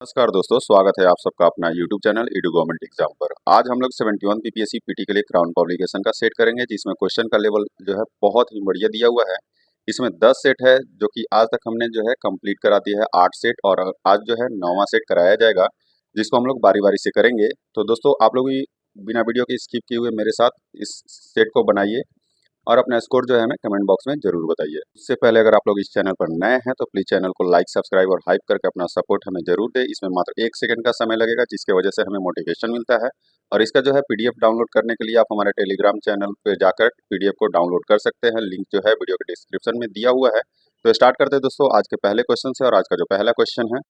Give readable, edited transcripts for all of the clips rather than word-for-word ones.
नमस्कार दोस्तों, स्वागत है आप सबका अपना YouTube channel edu government exam पर। आज हम लोग 71 पीपीएससी पीटी के लिए क्राउन पब्लिकेशन का सेट करेंगे, जिसमें क्वेश्चन का लेवल जो है बहुत ही बढ़िया दिया हुआ है। इसमें 10 सेट है, जो कि आज तक हमने जो है कंप्लीट करा दिया है 8 सेट, और आज जो है 9वां सेट कराया जाएगा, जिसको हम लोग बारी बारी से करेंगे। तो दोस्तों, आप लोग भी बिना वीडियो के स्किप किए हुए मेरे साथ इस सेट को बनाइए और अपना स्कोर जो है हमें कमेंट बॉक्स में जरूर बताइए। उससे पहले अगर आप लोग इस चैनल पर नए हैं तो प्लीज चैनल को लाइक, सब्सक्राइब और हाइप करके अपना सपोर्ट हमें जरूर दें। इसमें मात्र 1 सेकंड का समय लगेगा, जिसकी वजह से हमें मोटिवेशन मिलता है। और इसका जो है पीडीएफ डाउनलोड करने के लिए आप हमारे टेलीग्राम चैनल पर जाकर पीडीएफ को डाउनलोड कर सकते हैं। लिंक जो है वीडियो के डिस्क्रिप्शन में दिया हुआ है। तो स्टार्ट करते हैं दोस्तों आज के पहले क्वेश्चन से। और आज का जो पहला क्वेश्चन है,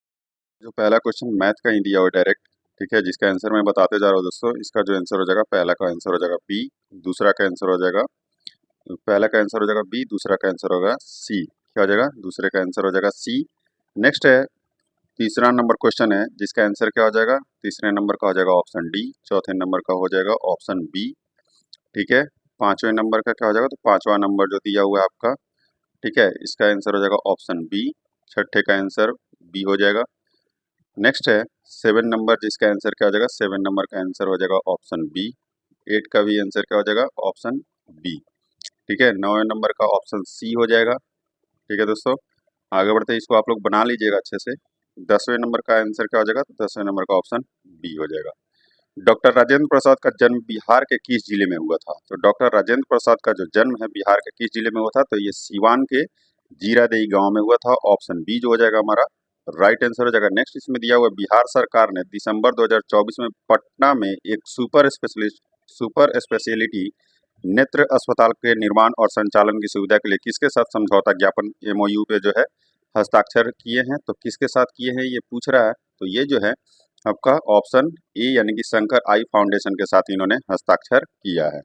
जो पहला क्वेश्चन मैथ का ही दिया हुआ डायरेक्ट, ठीक है, जिसका आंसर मैं बताते जा रहा हूँ दोस्तों। इसका जो आंसर हो जाएगा, पहला का आंसर हो जाएगा बी, दूसरा का आंसर हो जाएगा, पहला का आंसर हो जाएगा बी, दूसरा का आंसर होगा सी। क्या हो जाएगा? दूसरे का आंसर हो जाएगा सी। नेक्स्ट है तीसरा नंबर क्वेश्चन है, जिसका आंसर क्या हो जाएगा? तीसरे नंबर का हो जाएगा ऑप्शन डी, चौथे नंबर का हो जाएगा ऑप्शन बी। ठीक है, पांचवें नंबर का क्या हो जाएगा? तो पांचवा नंबर जो दिया हुआ है आपका, ठीक है, इसका आंसर हो जाएगा ऑप्शन बी। छठे का आंसर बी हो जाएगा। नेक्स्ट है 7 नंबर, जिसका आंसर क्या हो जाएगा? 7 नंबर का आंसर हो जाएगा ऑप्शन बी। 8 का भी आंसर क्या हो जाएगा? Option B. ठीक है, 9वें नंबर का ऑप्शन सी हो जाएगा। ठीक है दोस्तों, आगे बढ़ते हैं, इसको आप लोग बना लीजिएगा अच्छे से। 10वें नंबर का आंसर क्या हो जाएगा? तो 10वें नंबर का ऑप्शन बी हो जाएगा। डॉक्टर राजेंद्र प्रसाद का जन्म बिहार के किस जिले में हुआ था? तो डॉक्टर राजेंद्र प्रसाद का जो जन्म है बिहार के किस जिले में हुआ था? तो ये सीवान के जीरादेई गांव में हुआ था। ऑप्शन बी जो हो जाएगा हमारा राइट आंसर हो जाएगा। नेक्स्ट इसमें दिया हुआ, बिहार सरकार ने दिसंबर 2024 में पटना में एक सुपर स्पेशलिटी नेत्र अस्पताल के निर्माण और संचालन की सुविधा के लिए किसके साथ समझौता ज्ञापन एमओयू पे जो है हस्ताक्षर किए हैं? तो किसके साथ किए हैं ये पूछ रहा है। तो ये जो है आपका ऑप्शन ए, यानी कि शंकर आई फाउंडेशन के साथ इन्होंने हस्ताक्षर किया है।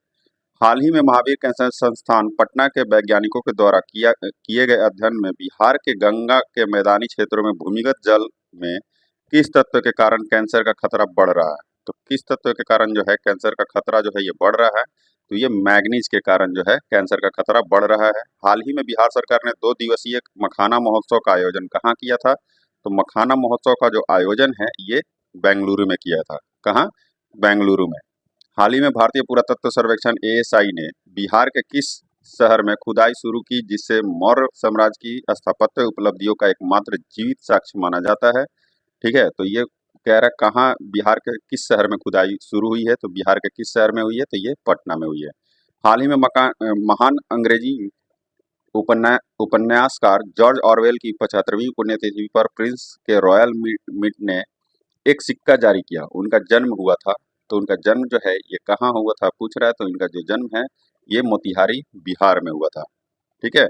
हाल ही में महावीर कैंसर संस्थान पटना के वैज्ञानिकों के द्वारा किए गए अध्ययन में बिहार के गंगा के मैदानी क्षेत्रों में भूमिगत जल में किस तत्व के कारण कैंसर का खतरा बढ़ रहा है? तो किस तत्व के कारण जो है कैंसर का खतरा जो है ये बढ़ रहा है? तो ये मैग्नीज के कारण जो है कैंसर का खतरा बढ़ रहा है। हाल ही में बिहार सरकार ने 2 दिवसीय मखाना महोत्सव का आयोजन कहाँ किया था? तो मखाना महोत्सव का जो आयोजन है ये बेंगलुरु में किया था। कहाँ? बेंगलुरु में। हाल ही में भारतीय पुरातत्व सर्वेक्षण एएसआई ने बिहार के किस शहर में खुदाई शुरू की, जिससे मौर्य साम्राज्य की स्थापत्य उपलब्धियों का एकमात्र जीवित साक्ष्य माना जाता है? ठीक है, तो ये कह रहा है कहाँ बिहार के किस शहर में खुदाई शुरू हुई है? तो बिहार के किस शहर में हुई है? तो ये पटना में हुई है। हाल ही में महान अंग्रेजी उपन्यासकार जॉर्ज ऑरवेल की 75वीं पुण्यतिथि पर प्रिंस के रॉयल मिंट ने एक सिक्का जारी किया। उनका जन्म हुआ था, तो उनका जन्म जो है ये कहाँ हुआ था पूछ रहा है। तो इनका जो जन्म है ये मोतिहारी बिहार में हुआ था। ठीक है,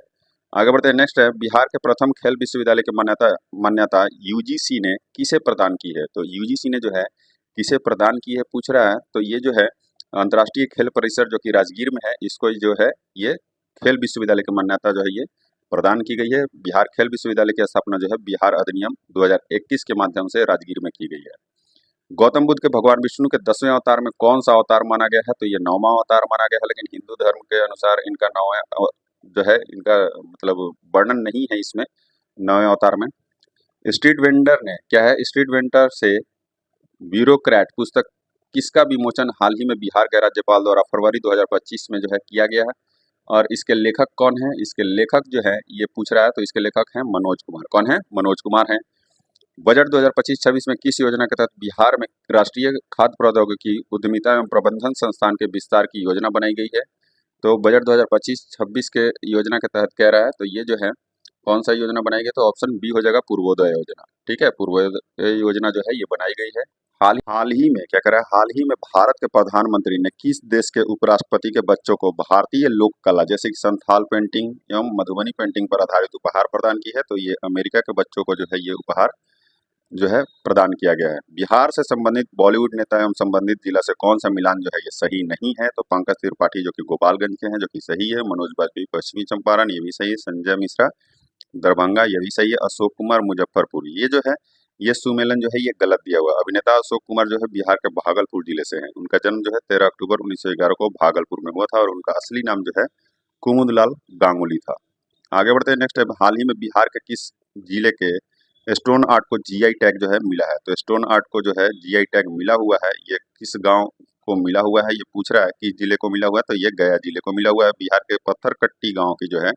आगे बढ़ते हैं। नेक्स्ट है, बिहार के प्रथम खेल विश्वविद्यालय की मान्यता मान्यता यूजीसी ने किसे प्रदान की है? तो यूजीसी ने जो है किसे प्रदान की है पूछ रहा है। तो ये जो है अंतर्राष्ट्रीय खेल परिसर जो कि राजगीर में है, इसको जो है ये खेल विश्वविद्यालय की मान्यता जो है ये प्रदान की गई है। बिहार खेल विश्वविद्यालय की स्थापना जो है बिहार अधिनियम 2021 के माध्यम से राजगीर में की गई है। गौतम बुद्ध के भगवान विष्णु के 10वें अवतार में कौन सा अवतार माना गया है? तो ये 9वां अवतार माना गया है, लेकिन हिंदू धर्म के अनुसार इनका 9वां जो है इनका मतलब वर्णन नहीं है इसमें 9वें अवतार में। स्ट्रीट वेंडर ने क्या है, स्ट्रीट वेंडर से ब्यूरोक्रेट पुस्तक किसका विमोचन हाल ही में बिहार के राज्यपाल द्वारा फरवरी 2025 में जो है किया गया है? और इसके लेखक कौन है? इसके लेखक जो है ये पूछ रहा है। तो इसके लेखक हैं मनोज कुमार। कौन है? मनोज कुमार हैं। बजट 2025-26 में किस योजना के तहत बिहार में राष्ट्रीय खाद्य प्रौद्योगिकी उद्यमिता एवं प्रबंधन संस्थान के विस्तार की योजना बनाई गई है? तो बजट 2025-26 के योजना के तहत कह रहा है। तो ये जो है कौन सा योजना बनाई गई? तो ऑप्शन बी हो जाएगा पूर्वोदय योजना। ठीक है, पूर्वोदय योजना जो है ये बनाई गई है। हाल ही में क्या करा है, हाल ही में भारत के प्रधानमंत्री ने किस देश के उपराष्ट्रपति के बच्चों को भारतीय लोक कला जैसे कि संथाल पेंटिंग एवं मधुबनी पेंटिंग पर आधारित उपहार प्रदान की है? तो ये अमेरिका के बच्चों को जो है ये उपहार जो है प्रदान किया गया है। बिहार से संबंधित बॉलीवुड नेता एवं संबंधित जिला से कौन सा मिलान जो है ये सही नहीं है? तो पंकज त्रिपाठी जो कि गोपालगंज के हैं जो कि सही है। मनोज बाजपेयी पश्चिमी चंपारण, ये भी सही है। संजय मिश्रा दरभंगा, ये भी सही है। अशोक कुमार मुजफ्फरपुर, ये जो है ये सुमेलन जो है ये गलत दिया हुआ है। अभिनेता अशोक कुमार जो है बिहार के भागलपुर जिले से हैं। उनका जन्म जो है 13 अक्टूबर 1911 को भागलपुर में हुआ था, और उनका असली नाम जो है कुमुदलाल गांगुली था। आगे बढ़ते हैं। नेक्स्ट है, हाल ही में बिहार के किस जिले के स्टोन आर्ट को जीआई टैग जो है मिला है। तो स्टोन आर्ट को जो है जीआई टैग मिला हुआ है, ये किस गांव को मिला हुआ है ये पूछ रहा है, किस जिले को मिला हुआ है, तो ये गया जिले को मिला हुआ है। बिहार के पत्थरकट्टी गांव की जो है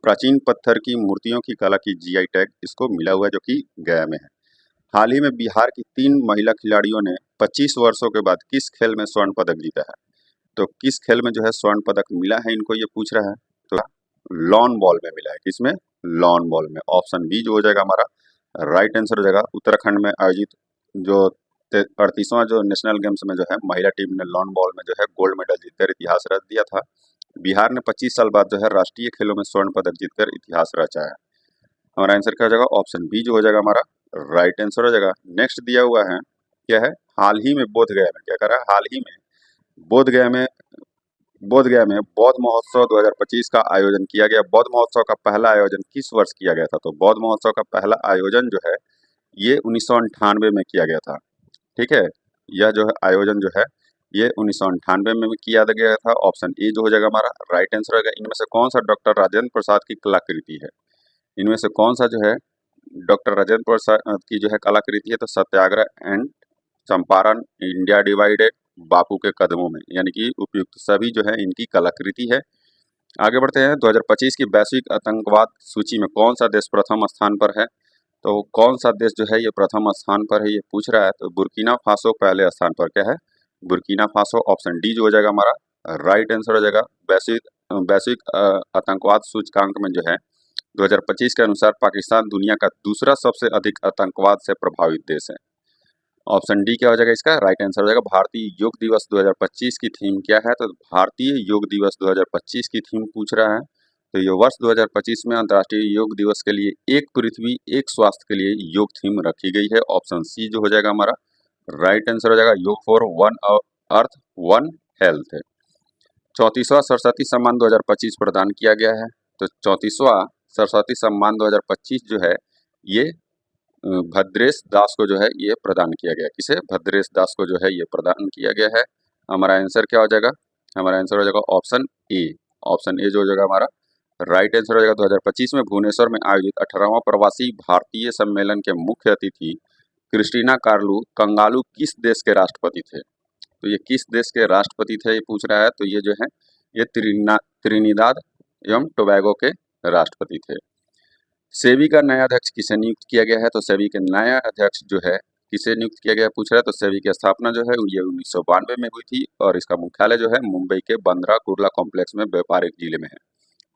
प्राचीन पत्थर की मूर्तियों की कला की जीआई टैग इसको मिला हुआ है, जो कि गया में है। हाल ही में बिहार की 3 महिला खिलाड़ियों ने 25 वर्षों के बाद किस खेल में स्वर्ण पदक जीता है? तो किस खेल में जो है स्वर्ण पदक मिला है इनको, ये पूछ रहा है। तो लॉन बॉल में मिला है। किसमें? लॉन बॉल में। ऑप्शन बी जो हो जाएगा हमारा राइट आंसर हो जाएगा। उत्तराखंड में आयोजित जो 38वां जो नेशनल गेम्स में जो है महिला टीम ने लॉन बॉल में जो है गोल्ड मेडल जीतकर इतिहास रच दिया था। बिहार ने 25 साल बाद जो है राष्ट्रीय खेलों में स्वर्ण पदक जीतकर इतिहास रचा है। हमारा आंसर क्या हो जाएगा? ऑप्शन बी जो हो जाएगा हमारा राइट आंसर हो जाएगा। नेक्स्ट दिया हुआ है क्या है? हाल ही में बोधगया में क्या कर रहा है? हाल ही में बोधगया में बौद्ध महोत्सव 2025 का आयोजन किया गया। बौद्ध महोत्सव का पहला आयोजन किस वर्ष किया गया था? तो बौद्ध महोत्सव का पहला आयोजन जो है ये 1998 में किया गया था। ठीक है, यह जो है आयोजन जो है ये 1998 में किया गया था। ऑप्शन ए जो हो जाएगा हमारा राइट आंसर होगा। इनमें से कौन सा डॉक्टर राजेंद्र प्रसाद की कलाकृति है? इनमें से कौन सा जो है डॉक्टर राजेंद्र प्रसाद की जो है कलाकृति है? तो सत्याग्रह एंड चंपारण, इंडिया डिवाइडेड, बापू के कदमों में, यानी कि उपयुक्त सभी जो है इनकी कलाकृति है। आगे बढ़ते हैं। 2025 की वैश्विक आतंकवाद सूची में कौन सा देश प्रथम स्थान पर है? तो कौन सा देश जो है ये प्रथम स्थान पर है ये पूछ रहा है। तो बुर्किना फासो पहले स्थान पर क्या है? Burkina Faso. ऑप्शन डी जो हो जाएगा हमारा राइट आंसर हो जाएगा। वैश्विक वैश्विक आतंकवाद सूचकांक में जो है 2025 के अनुसार पाकिस्तान दुनिया का दूसरा सबसे अधिक आतंकवाद से प्रभावित देश है। ऑप्शन डी क्या हो जाएगा इसका? राइट आंसर हो जाएगा। भारतीय योग दिवस 2025 की थीम क्या है? तो भारतीय योग दिवस 2025 की थीम पूछ रहा है। तो ये वर्ष 2025 में अंतर्राष्ट्रीय योग दिवस के लिए एक पृथ्वी एक स्वास्थ्य के लिए योग थीम रखी गई है। ऑप्शन सी जो हो जाएगा हमारा राइट आंसर हो जाएगा। Yoga for one earth one health. 34वां सरस्वती सम्मान 2025 प्रदान किया गया है। तो 34वां सरस्वती सम्मान 2025 जो है ये भद्रेश दास को जो है ये प्रदान किया गया। किसे? भद्रेश दास को जो है ये प्रदान किया गया है। हमारा आंसर क्या हो जाएगा? हमारा आंसर हो जाएगा ऑप्शन ए। ऑप्शन ए जो हो जाएगा हमारा राइट आंसर हो जाएगा। 2025 में भुवनेश्वर में आयोजित 18वां प्रवासी भारतीय सम्मेलन के मुख्य अतिथि क्रिस्टीना कार्लू कंगालू किस देश के राष्ट्रपति थे? तो ये किस देश के राष्ट्रपति थे ये पूछ रहा है। तो ये जो है ये त्रिनिदाद एवं टोबैगो के राष्ट्रपति थे। सेबी का नया अध्यक्ष किसे नियुक्त किया गया है? तो सेबी के नया अध्यक्ष जो है किसे नियुक्त किया गया पूछ रहा है। तो सेबी की स्थापना जो है ये 1992 में हुई थी और इसका मुख्यालय जो है मुंबई के बांद्रा कुर्ला कॉम्प्लेक्स में व्यापारिक जिले में है।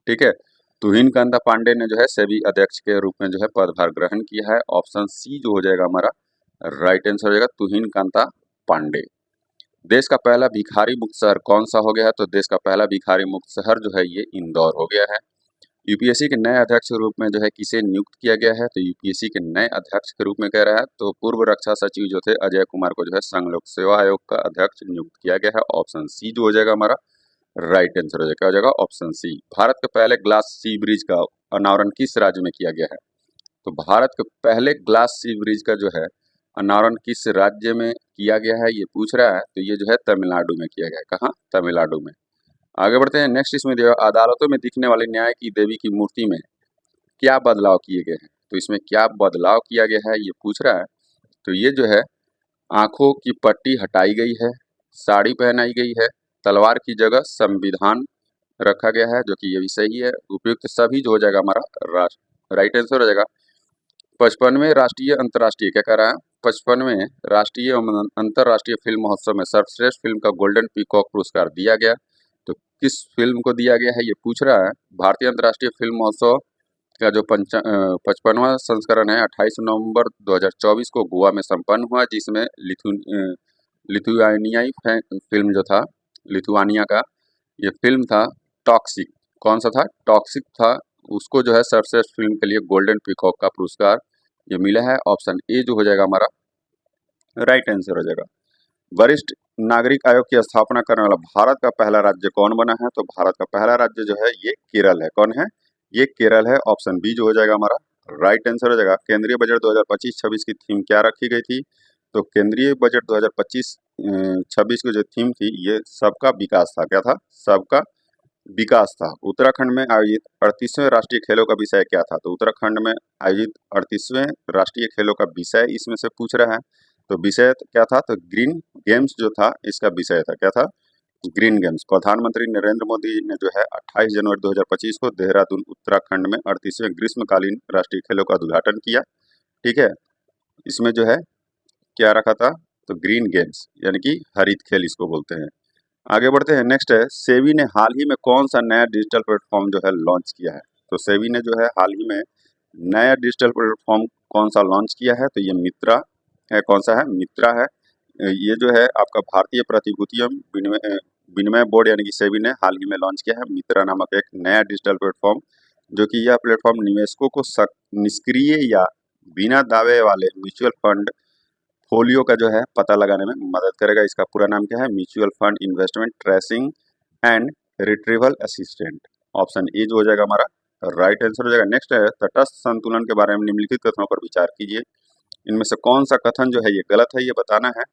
ठीक है, तुहिन कांता पांडे ने जो है सेबी अध्यक्ष के रूप में जो है पदभार ग्रहण किया है। ऑप्शन सी जो हो जाएगा हमारा राइट आंसर हो जाएगा तुहिन कांता पांडे। देश का पहला भिखारी मुक्त शहर कौन सा हो गया है? तो देश का पहला भिखारी मुक्त शहर जो है ये इंदौर हो गया है। यूपीएससी के नए अध्यक्ष के रूप में जो है किसे नियुक्त किया गया है? तो यूपीएससी के नए अध्यक्ष के रूप में कह रहा है तो पूर्व रक्षा सचिव जो थे अजय कुमार को जो है संघ लोक सेवा आयोग का अध्यक्ष नियुक्त किया गया है। ऑप्शन सी जो हो जाएगा हमारा राइट आंसर हो जाएगा। क्या हो जाएगा? Option C. भारत के पहले ग्लास सी ब्रिज का अनावरण किस राज्य में किया गया है? तो भारत के पहले ग्लास सी ब्रिज का जो है अनावरण किस राज्य में किया गया है ये पूछ रहा है। तो ये जो है तमिलनाडु में किया गया है। कहाँ? तमिलनाडु में। आगे बढ़ते हैं। नेक्स्ट इसमें दिया अदालतों में दिखने वाली न्याय की देवी की मूर्ति में क्या बदलाव किए गए हैं? तो इसमें क्या बदलाव किया गया है ये पूछ रहा है। तो ये जो है आंखों की पट्टी हटाई गई है, साड़ी पहनाई गई है, तलवार की जगह संविधान रखा गया है, जो कि ये भी सही है। उपयुक्त सभी जो हो जाएगा हमारा राइट आंसर हो जाएगा। 55वें राष्ट्रीय अंतर्राष्ट्रीय क्या कह रहा है? 55वें राष्ट्रीय एवं अंतर्राष्ट्रीय फिल्म महोत्सव में सर्वश्रेष्ठ फिल्म का गोल्डन पीकॉक पुरस्कार दिया गया। तो किस फिल्म को दिया गया है ये पूछ रहा है। भारतीय अंतर्राष्ट्रीय फिल्म महोत्सव का जो 55वां संस्करण है 28 नवंबर 2024 को गोवा में संपन्न हुआ, जिसमें लिथुआनियाई फिल्म जो था लिथुआनिया का ये फिल्म था टॉक्सिक। कौन सा था? टॉक्सिक था। उसको जो है सर्वश्रेष्ठ फिल्म के लिए गोल्डन पीकॉक का पुरस्कार ये मिला है। ऑप्शन ए जो हो जाएगा हमारा राइट आंसर हो जाएगा। वरिष्ठ नागरिक आयोग की स्थापना करने वाला भारत का पहला राज्य कौन बना है? तो भारत का पहला राज्य जो है ये केरल है। कौन है? ये केरल है। ऑप्शन बी जो हो जाएगा हमारा राइट आंसर हो जाएगा। केंद्रीय बजट 2025-26 की थीम क्या रखी गई थी? तो केंद्रीय बजट 2025-26 की जो थीम थी ये सबका विकास था। क्या था? सबका विकास था। उत्तराखंड में आयोजित 38वें राष्ट्रीय खेलों का विषय क्या था? तो उत्तराखंड में आयोजित 38वें राष्ट्रीय खेलों का विषय इसमें से पूछ रहा है। तो विषय क्या था? तो ग्रीन गेम्स जो था इसका विषय था। क्या था? Green games. प्रधानमंत्री नरेंद्र मोदी ने जो है 28 जनवरी 2025 को देहरादून उत्तराखंड में 38वें ग्रीष्मकालीन राष्ट्रीय खेलों का उद्घाटन किया। ठीक है, इसमें जो है क्या रखा था? तो ग्रीन गेम्स यानी कि हरित खेल इसको बोलते हैं। आगे बढ़ते हैं। नेक्स्ट है, सेबी ने हाल ही में कौन सा नया डिजिटल प्लेटफॉर्म जो है लॉन्च किया है? तो सेबी ने जो है हाल ही में नया डिजिटल प्लेटफॉर्म कौन सा लॉन्च किया है? तो ये मित्रा है। कौन सा है? मित्रा है। ये जो है आपका भारतीय प्रतिभूतियों विनिमय विनिमय बोर्ड यानी कि सेबी ने हाल ही में लॉन्च किया है मित्रा नामक एक नया डिजिटल प्लेटफॉर्म, जो कि यह प्लेटफॉर्म निवेशकों को निष्क्रिय या बिना दावे वाले म्यूचुअल फंड फोलियो का जो है पता लगाने में मदद करेगा। इसका पूरा नाम क्या है? Mutual fund investment tracing and retrieval assistant. Option A जो हो जाएगा हमारा राइट आंसर हो जाएगा। नेक्स्ट है, तटस्थ संतुलन के बारे में निम्नलिखित कथनों पर विचार कीजिए। इनमें से कौन सा कथन जो है ये गलत है, ये बताना है।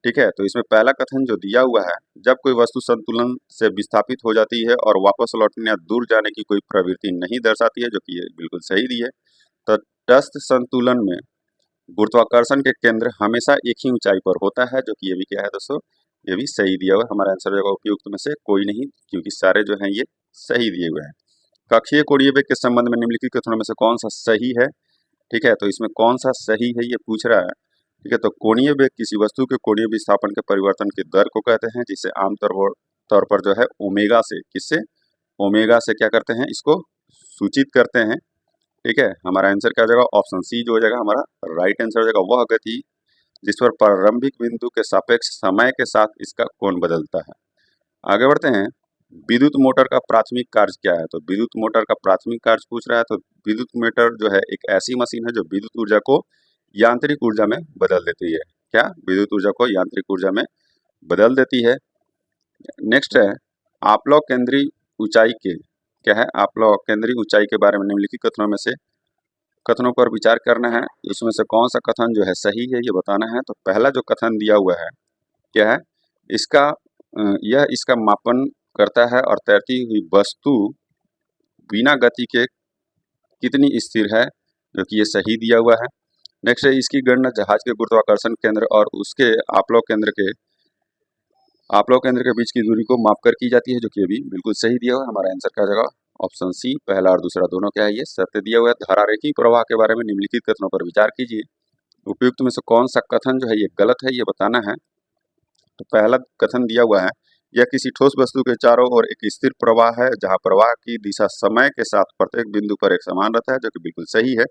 ठीक है, तो इसमें पहला कथन जो दिया हुआ है, जब कोई वस्तु संतुलन से विस्थापित हो जाती है और वापस लौटने या दूर जाने की कोई प्रवृत्ति नहीं दर्शाती है, जो कि ये बिल्कुल सही दी है। तो तटस्थ संतुलन में गुरुत्वाकर्षण के केंद्र हमेशा एक ही ऊंचाई पर होता है, जो कि ये भी क्या है दोस्तों? ये भी सही दिया हुआ है। हमारा आंसर होगा उपयुक्त में से कोई नहीं, क्योंकि सारे जो हैं ये सही दिए हुए हैं। कक्षीय कोणीय वेग के संबंध में निम्नलिखित कथनों में से कौन सा सही है? ठीक है, तो इसमें कौन सा सही है ये पूछ रहा है। ठीक है, तो कोणीय वेग किसी वस्तु के कोणीय विस्थापन के परिवर्तन की दर को कहते हैं, जिसे तौर पर जो है ओमेगा से, किससे? ओमेगा से क्या करते हैं? इसको सूचित करते हैं। ठीक है, हमारा आंसर क्या हो जाएगा? ऑप्शन सी जो हो जाएगा हमारा राइट आंसर हो जाएगा। वह गति जिस पर प्रारंभिक बिंदु के सापेक्ष समय के साथ इसका कोण बदलता है। आगे बढ़ते हैं। विद्युत मोटर का प्राथमिक कार्य क्या है? तो विद्युत मोटर का प्राथमिक कार्य पूछ रहा है। तो विद्युत मोटर जो है एक ऐसी मशीन है जो विद्युत ऊर्जा को यांत्रिक ऊर्जा में बदल देती है। क्या? विद्युत ऊर्जा को यांत्रिक ऊर्जा में बदल देती है। नेक्स्ट है, आप्लव केंद्रीय ऊंचाई के क्या है? आप्लव केंद्रीय ऊंचाई के बारे में निम्नलिखित कथनों में से कथनों पर विचार करना है। इसमें से कौन सा कथन जो है सही है ये बताना है। तो पहला जो कथन दिया हुआ है क्या है? यह इसका मापन करता है और तैरती हुई वस्तु बिना गति के कितनी स्थिर है, जो कि ये सही दिया हुआ है। नेक्स्ट है, इसकी गणना जहाज के गुरुत्वाकर्षण केंद्र और उसके आप्लव केंद्र के बीच की दूरी को मापकर की जाती है, जो कि ये भी बिल्कुल सही दिया हुआ है। हमारा आंसर क्या हो जाएगा? ऑप्शन सी, पहला और दूसरा दोनों क्या है? ये सत्य दिया हुआ है। धारारेखी प्रवाह के बारे में निम्नलिखित कथनों पर विचार कीजिए। उपयुक्त में से कौन सा कथन जो है ये गलत है, ये बताना है। तो पहला कथन दिया हुआ है, यह किसी ठोस वस्तु के चारों ओर एक स्थिर प्रवाह है, जहां प्रवाह की दिशा समय के साथ प्रत्येक बिंदु पर एक समान रहता है, जो कि बिल्कुल सही है।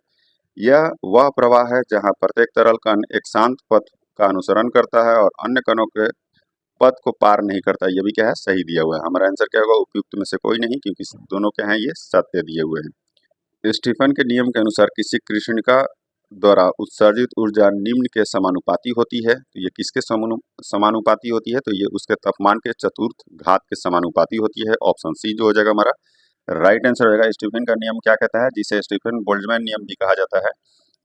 यह वह प्रवाह है जहां प्रत्येक तरल कण एक शांत पथ का अनुसरण करता है और अन्य कणों के पथ को पार नहीं करता। ये भी क्या है? सही दिया हुआ है। हमारा आंसर क्या होगा? उपयुक्त में से कोई नहीं, क्योंकि दोनों क्या है? ये सत्य दिए हुए हैं। स्टीफन के नियम के अनुसार किसी कृष्णिका द्वारा उत्सर्जित ऊर्जा निम्न के समानुपाती होती है। तो ये किसके समानुपाती होती है? तो ये उसके तापमान के चतुर्थ घात के समानुपाती होती है। ऑप्शन सी जो हो जाएगा हमारा राइट आंसर हो जाएगा। स्टीफन का नियम क्या कहता है, जिसे स्टीफन बोल्ट्जमैन नियम भी कहा जाता है?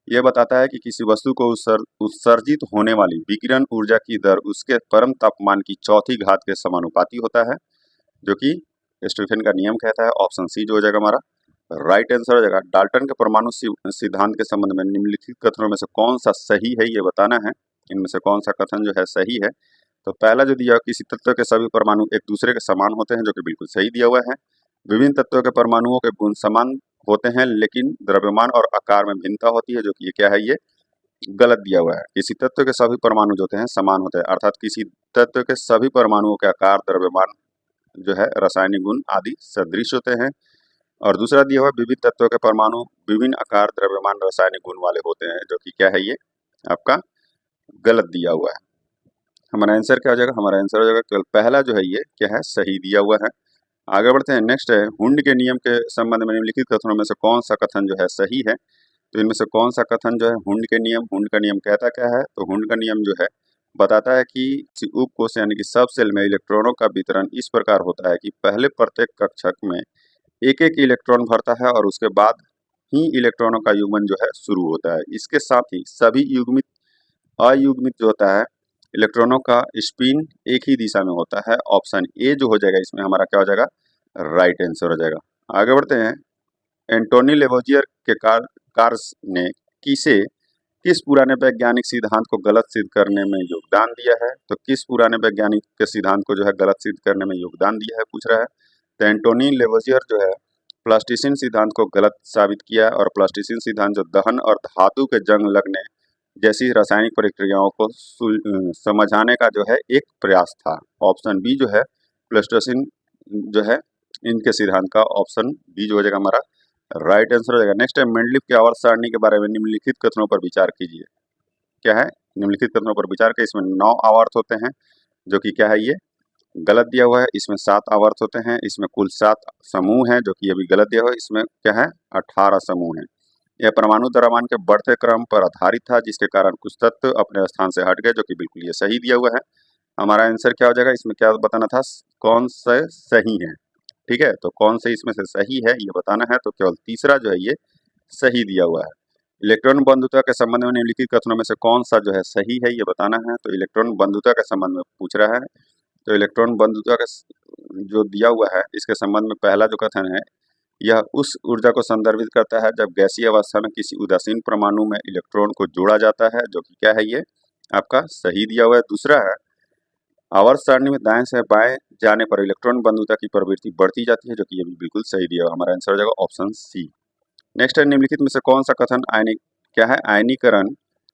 यह बताता है कि किसी वस्तु को उत्सर्जित होने वाली विकिरण ऊर्जा की दर उसके परम तापमान की चौथी घात के समानुपाती होता है, जो कि स्टीफन का नियम कहता है। ऑप्शन सी जो हो जाएगा हमारा राइट आंसर हो जाएगा। डाल्टन के परमाणु सिद्धांत के संबंध में निम्नलिखित कथनों में से कौन सा सही है, ये बताना है। इनमें से कौन सा कथन जो है सही है? तो पहला जो दिया, किसी तत्व के सभी परमाणु एक दूसरे के समान होते हैं, जो कि बिल्कुल सही दिया हुआ है। विभिन्न तत्वों के परमाणुओं के गुण समान होते हैं, लेकिन द्रव्यमान और आकार में भिन्नता होती है, जो कि ये क्या है? ये गलत दिया हुआ है। किसी तत्व के सभी परमाणु जो होते हैं समान होते हैं, अर्थात किसी तत्व के सभी परमाणुओं के आकार, द्रव्यमान जो है, रासायनिक गुण आदि सदृश होते हैं। और दूसरा दिया हुआ, विविध तत्वों के परमाणु विभिन्न आकार, द्रव्यमान, रासायनिक गुण वाले होते हैं, जो कि क्या है? ये आपका गलत दिया हुआ है। हमारा आंसर क्या हो जाएगा? हमारा आंसर हो जाएगा केवल पहला जो है ये क्या है? सही दिया हुआ है। आगे बढ़ते हैं। नेक्स्ट है, हुंड के नियम के संबंध में निम्नलिखित कथनों में से कौन सा कथन जो है सही है? तो इनमें से कौन सा कथन जो है हुंड के नियम? हुंड का नियम कहता क्या है? तो हुंड का नियम जो है बताता है कि उपकोष यानी कि सब सेल में इलेक्ट्रॉनों का वितरण इस प्रकार होता है कि पहले प्रत्येक कक्षक में एक एक इलेक्ट्रॉन भरता है और उसके बाद ही इलेक्ट्रॉनों का युग्मन जो है शुरू होता है। इसके साथ ही सभी युग्मित अयुग्मित जो होता है इलेक्ट्रॉनों का स्पिन एक ही दिशा में होता है। ऑप्शन ए जो हो जाएगा इसमें हमारा क्या हो जाएगा? राइट आंसर हो जाएगा। आगे बढ़ते हैं। एंटोनी लेवोजियर के कार्स ने किसे किस पुराने वैज्ञानिक सिद्धांत को गलत सिद्ध करने में योगदान दिया है? तो किस पुराने वैज्ञानिक के सिद्धांत को जो है गलत सिद्ध करने में योगदान दिया है पूछ रहा है। तो एंटोनी लेवोजियर जो है प्लास्टिसिन सिद्धांत को गलत साबित किया, और प्लास्टिसिन सिद्धांत जो दहन और धातु के जंग लगने जैसी रासायनिक प्रक्रियाओं को समझाने का जो है एक प्रयास था। ऑप्शन बी जो है प्लास्टिसिन जो है इनके सिद्धांत का ऑप्शन बी जो हो जाएगा हमारा राइट आंसर हो जाएगा। नेक्स्ट है मेंडलीव की आवर्त सारणी के बारे में निम्नलिखित कथनों पर विचार कीजिए। क्या है? निम्नलिखित कथनों पर विचार करें। इसमें 9 आवर्त होते हैं, जो कि क्या है, ये गलत दिया हुआ है। इसमें 7 आवर्त होते हैं, इसमें कुल 7 समूह हैं, जो कि ये भी गलत दिया हुआ है। इसमें क्या है, 18 समूह हैं। यह परमाणु द्रव्यमान के बढ़ते क्रम पर आधारित था, जिसके कारण कुछ तत्व अपने स्थान से हट गए, जो कि बिल्कुल ये सही दिया हुआ है। हमारा आंसर क्या हो जाएगा? इसमें क्या बताना था, कौन सा सही है। ठीक है, तो कौन से इसमें से सही है ये बताना है, तो केवल तीसरा जो है ये सही दिया हुआ है। इलेक्ट्रॉन बंधुता के संबंध में निम्नलिखित कथनों में से कौन सा जो है सही है ये बताना है। तो इलेक्ट्रॉन बंधुता के संबंध में पूछ रहा है। तो इलेक्ट्रॉन बंधुता का जो दिया हुआ है इसके संबंध में पहला जो कथन है, यह उस ऊर्जा को संदर्भित करता है जब गैसीय अवस्था में किसी उदासीन परमाणु में इलेक्ट्रॉन को जोड़ा जाता है, जो कि क्या है, ये आपका सही दिया हुआ है। दूसरा है आवर्त सारणी में दाएं से बाएं जाने पर इलेक्ट्रॉन बंधुता की प्रवृत्ति बढ़ती जाती है, जो कि ये भी बिल्कुल सही दिया हुआ है। हमारा आंसर हो जाएगा ऑप्शन सी। नेक्स्ट है निम्नलिखित में से कौन सा कथन क्या है, आयनीकरण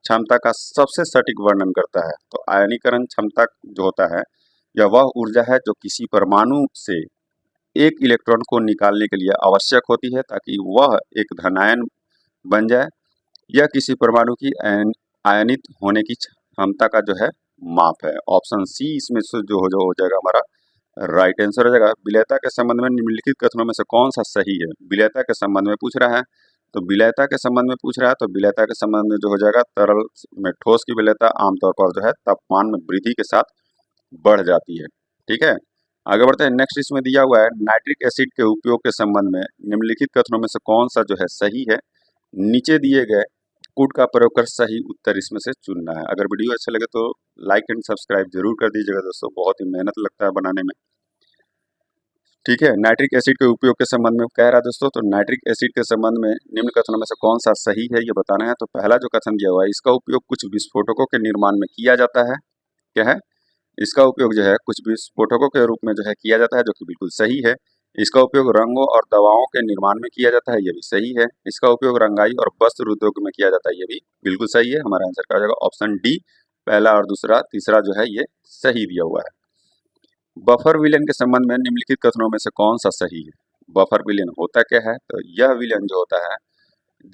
क्षमता का सबसे सटीक वर्णन करता है। तो आयनीकरण क्षमता जो होता है, यह वह ऊर्जा है जो किसी परमाणु से एक इलेक्ट्रॉन को निकालने के लिए आवश्यक होती है ताकि वह एक धनायन बन जाए। यह किसी परमाणु की आयनित होने की क्षमता का जो है माप है। ऑप्शन सी इसमें से जो हो जाएगा हमारा राइट आंसर हो जाएगा। विलेयता के संबंध में निम्नलिखित कथनों में से कौन सा सही है? विलेयता के संबंध में पूछ रहा है, तो विलेयता के संबंध में पूछ रहा है, तो विलेयता के संबंध में जो हो जाएगा तरल में ठोस की विलेयता आमतौर पर जो है तापमान में वृद्धि के साथ बढ़ जाती है। ठीक है, आगे बढ़ते हैं। नेक्स्ट इसमें दिया हुआ है नाइट्रिक एसिड के उपयोग के संबंध में निम्नलिखित कथनों में से कौन सा जो है सही है। नीचे दिए गए कूट का प्रयोग कर सही उत्तर इसमें से चुनना है। अगर वीडियो अच्छा लगे तो लाइक एंड सब्सक्राइब जरूर कर दीजिएगा दोस्तों, बहुत ही मेहनत लगता है बनाने में। ठीक है, नाइट्रिक एसिड के उपयोग के संबंध में कह रहा है दोस्तों, तो नाइट्रिक एसिड के संबंध में निम्न कथनों में से कौन सा सही है ये बताना है। तो पहला जो कथन दिया हुआ है, इसका उपयोग कुछ विस्फोटकों के निर्माण में किया जाता है। क्या है, इसका उपयोग जो है कुछ विस्फोटकों के रूप में जो है किया जाता है, जो कि बिल्कुल सही है। इसका उपयोग रंगों और दवाओं के निर्माण में किया जाता है, ये भी सही है। इसका उपयोग रंगाई और वस्त्र उद्योग में किया जाता है, ये भी बिल्कुल सही है। हमारा आंसर क्या हो जाएगा? ऑप्शन डी, पहला और दूसरा, तीसरा जो है ये सही दिया हुआ है। बफर विलेन के संबंध में निम्नलिखित कथनों में से कौन सा सही है? बफर विलेन होता क्या है? तो यह विलेन जो होता है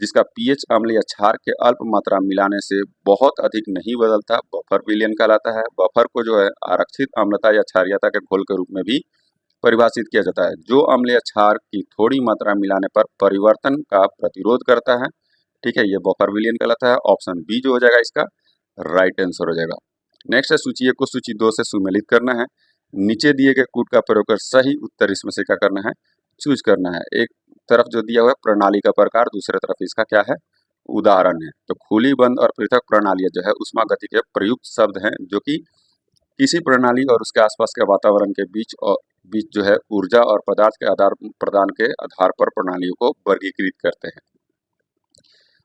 जिसका पीएच अम्ल या क्षार के अल्प मात्रा मिलाने से बहुत अधिक नहीं बदलता, बफर विलेन कहलाता है। बफर को जो है आरक्षित अम्लता या क्षारीयता के घोल के रूप में भी परिभाषित किया जाता है, जो अम्ल या क्षार की थोड़ी मात्रा मिलाने पर परिवर्तन का प्रतिरोध करता है। ठीक है, ये बफर विलेन कहलाता है। ऑप्शन बी जो हो जाएगा इसका राइट आंसर हो जाएगा। नेक्स्ट है सूची 1 को सूची 2 से सुमेलित करना है। नीचे दिए गए कूट का प्रयोग कर सही उत्तर इसमें से क्या करना है, चूज करना है। एक तरफ जो दिया हुआ है प्रणाली का प्रकार, दूसरे तरफ इसका क्या है, उदाहरण है। तो खुली, बंद और पृथक प्रणालियां जो है उष्मागतिकी के प्रयुक्त शब्द हैं, जो कि किसी प्रणाली और उसके आसपास के वातावरण के बीच जो है ऊर्जा और पदार्थ के आदान प्रदान के आधार पर प्रणालियों को वर्गीकृत करते हैं।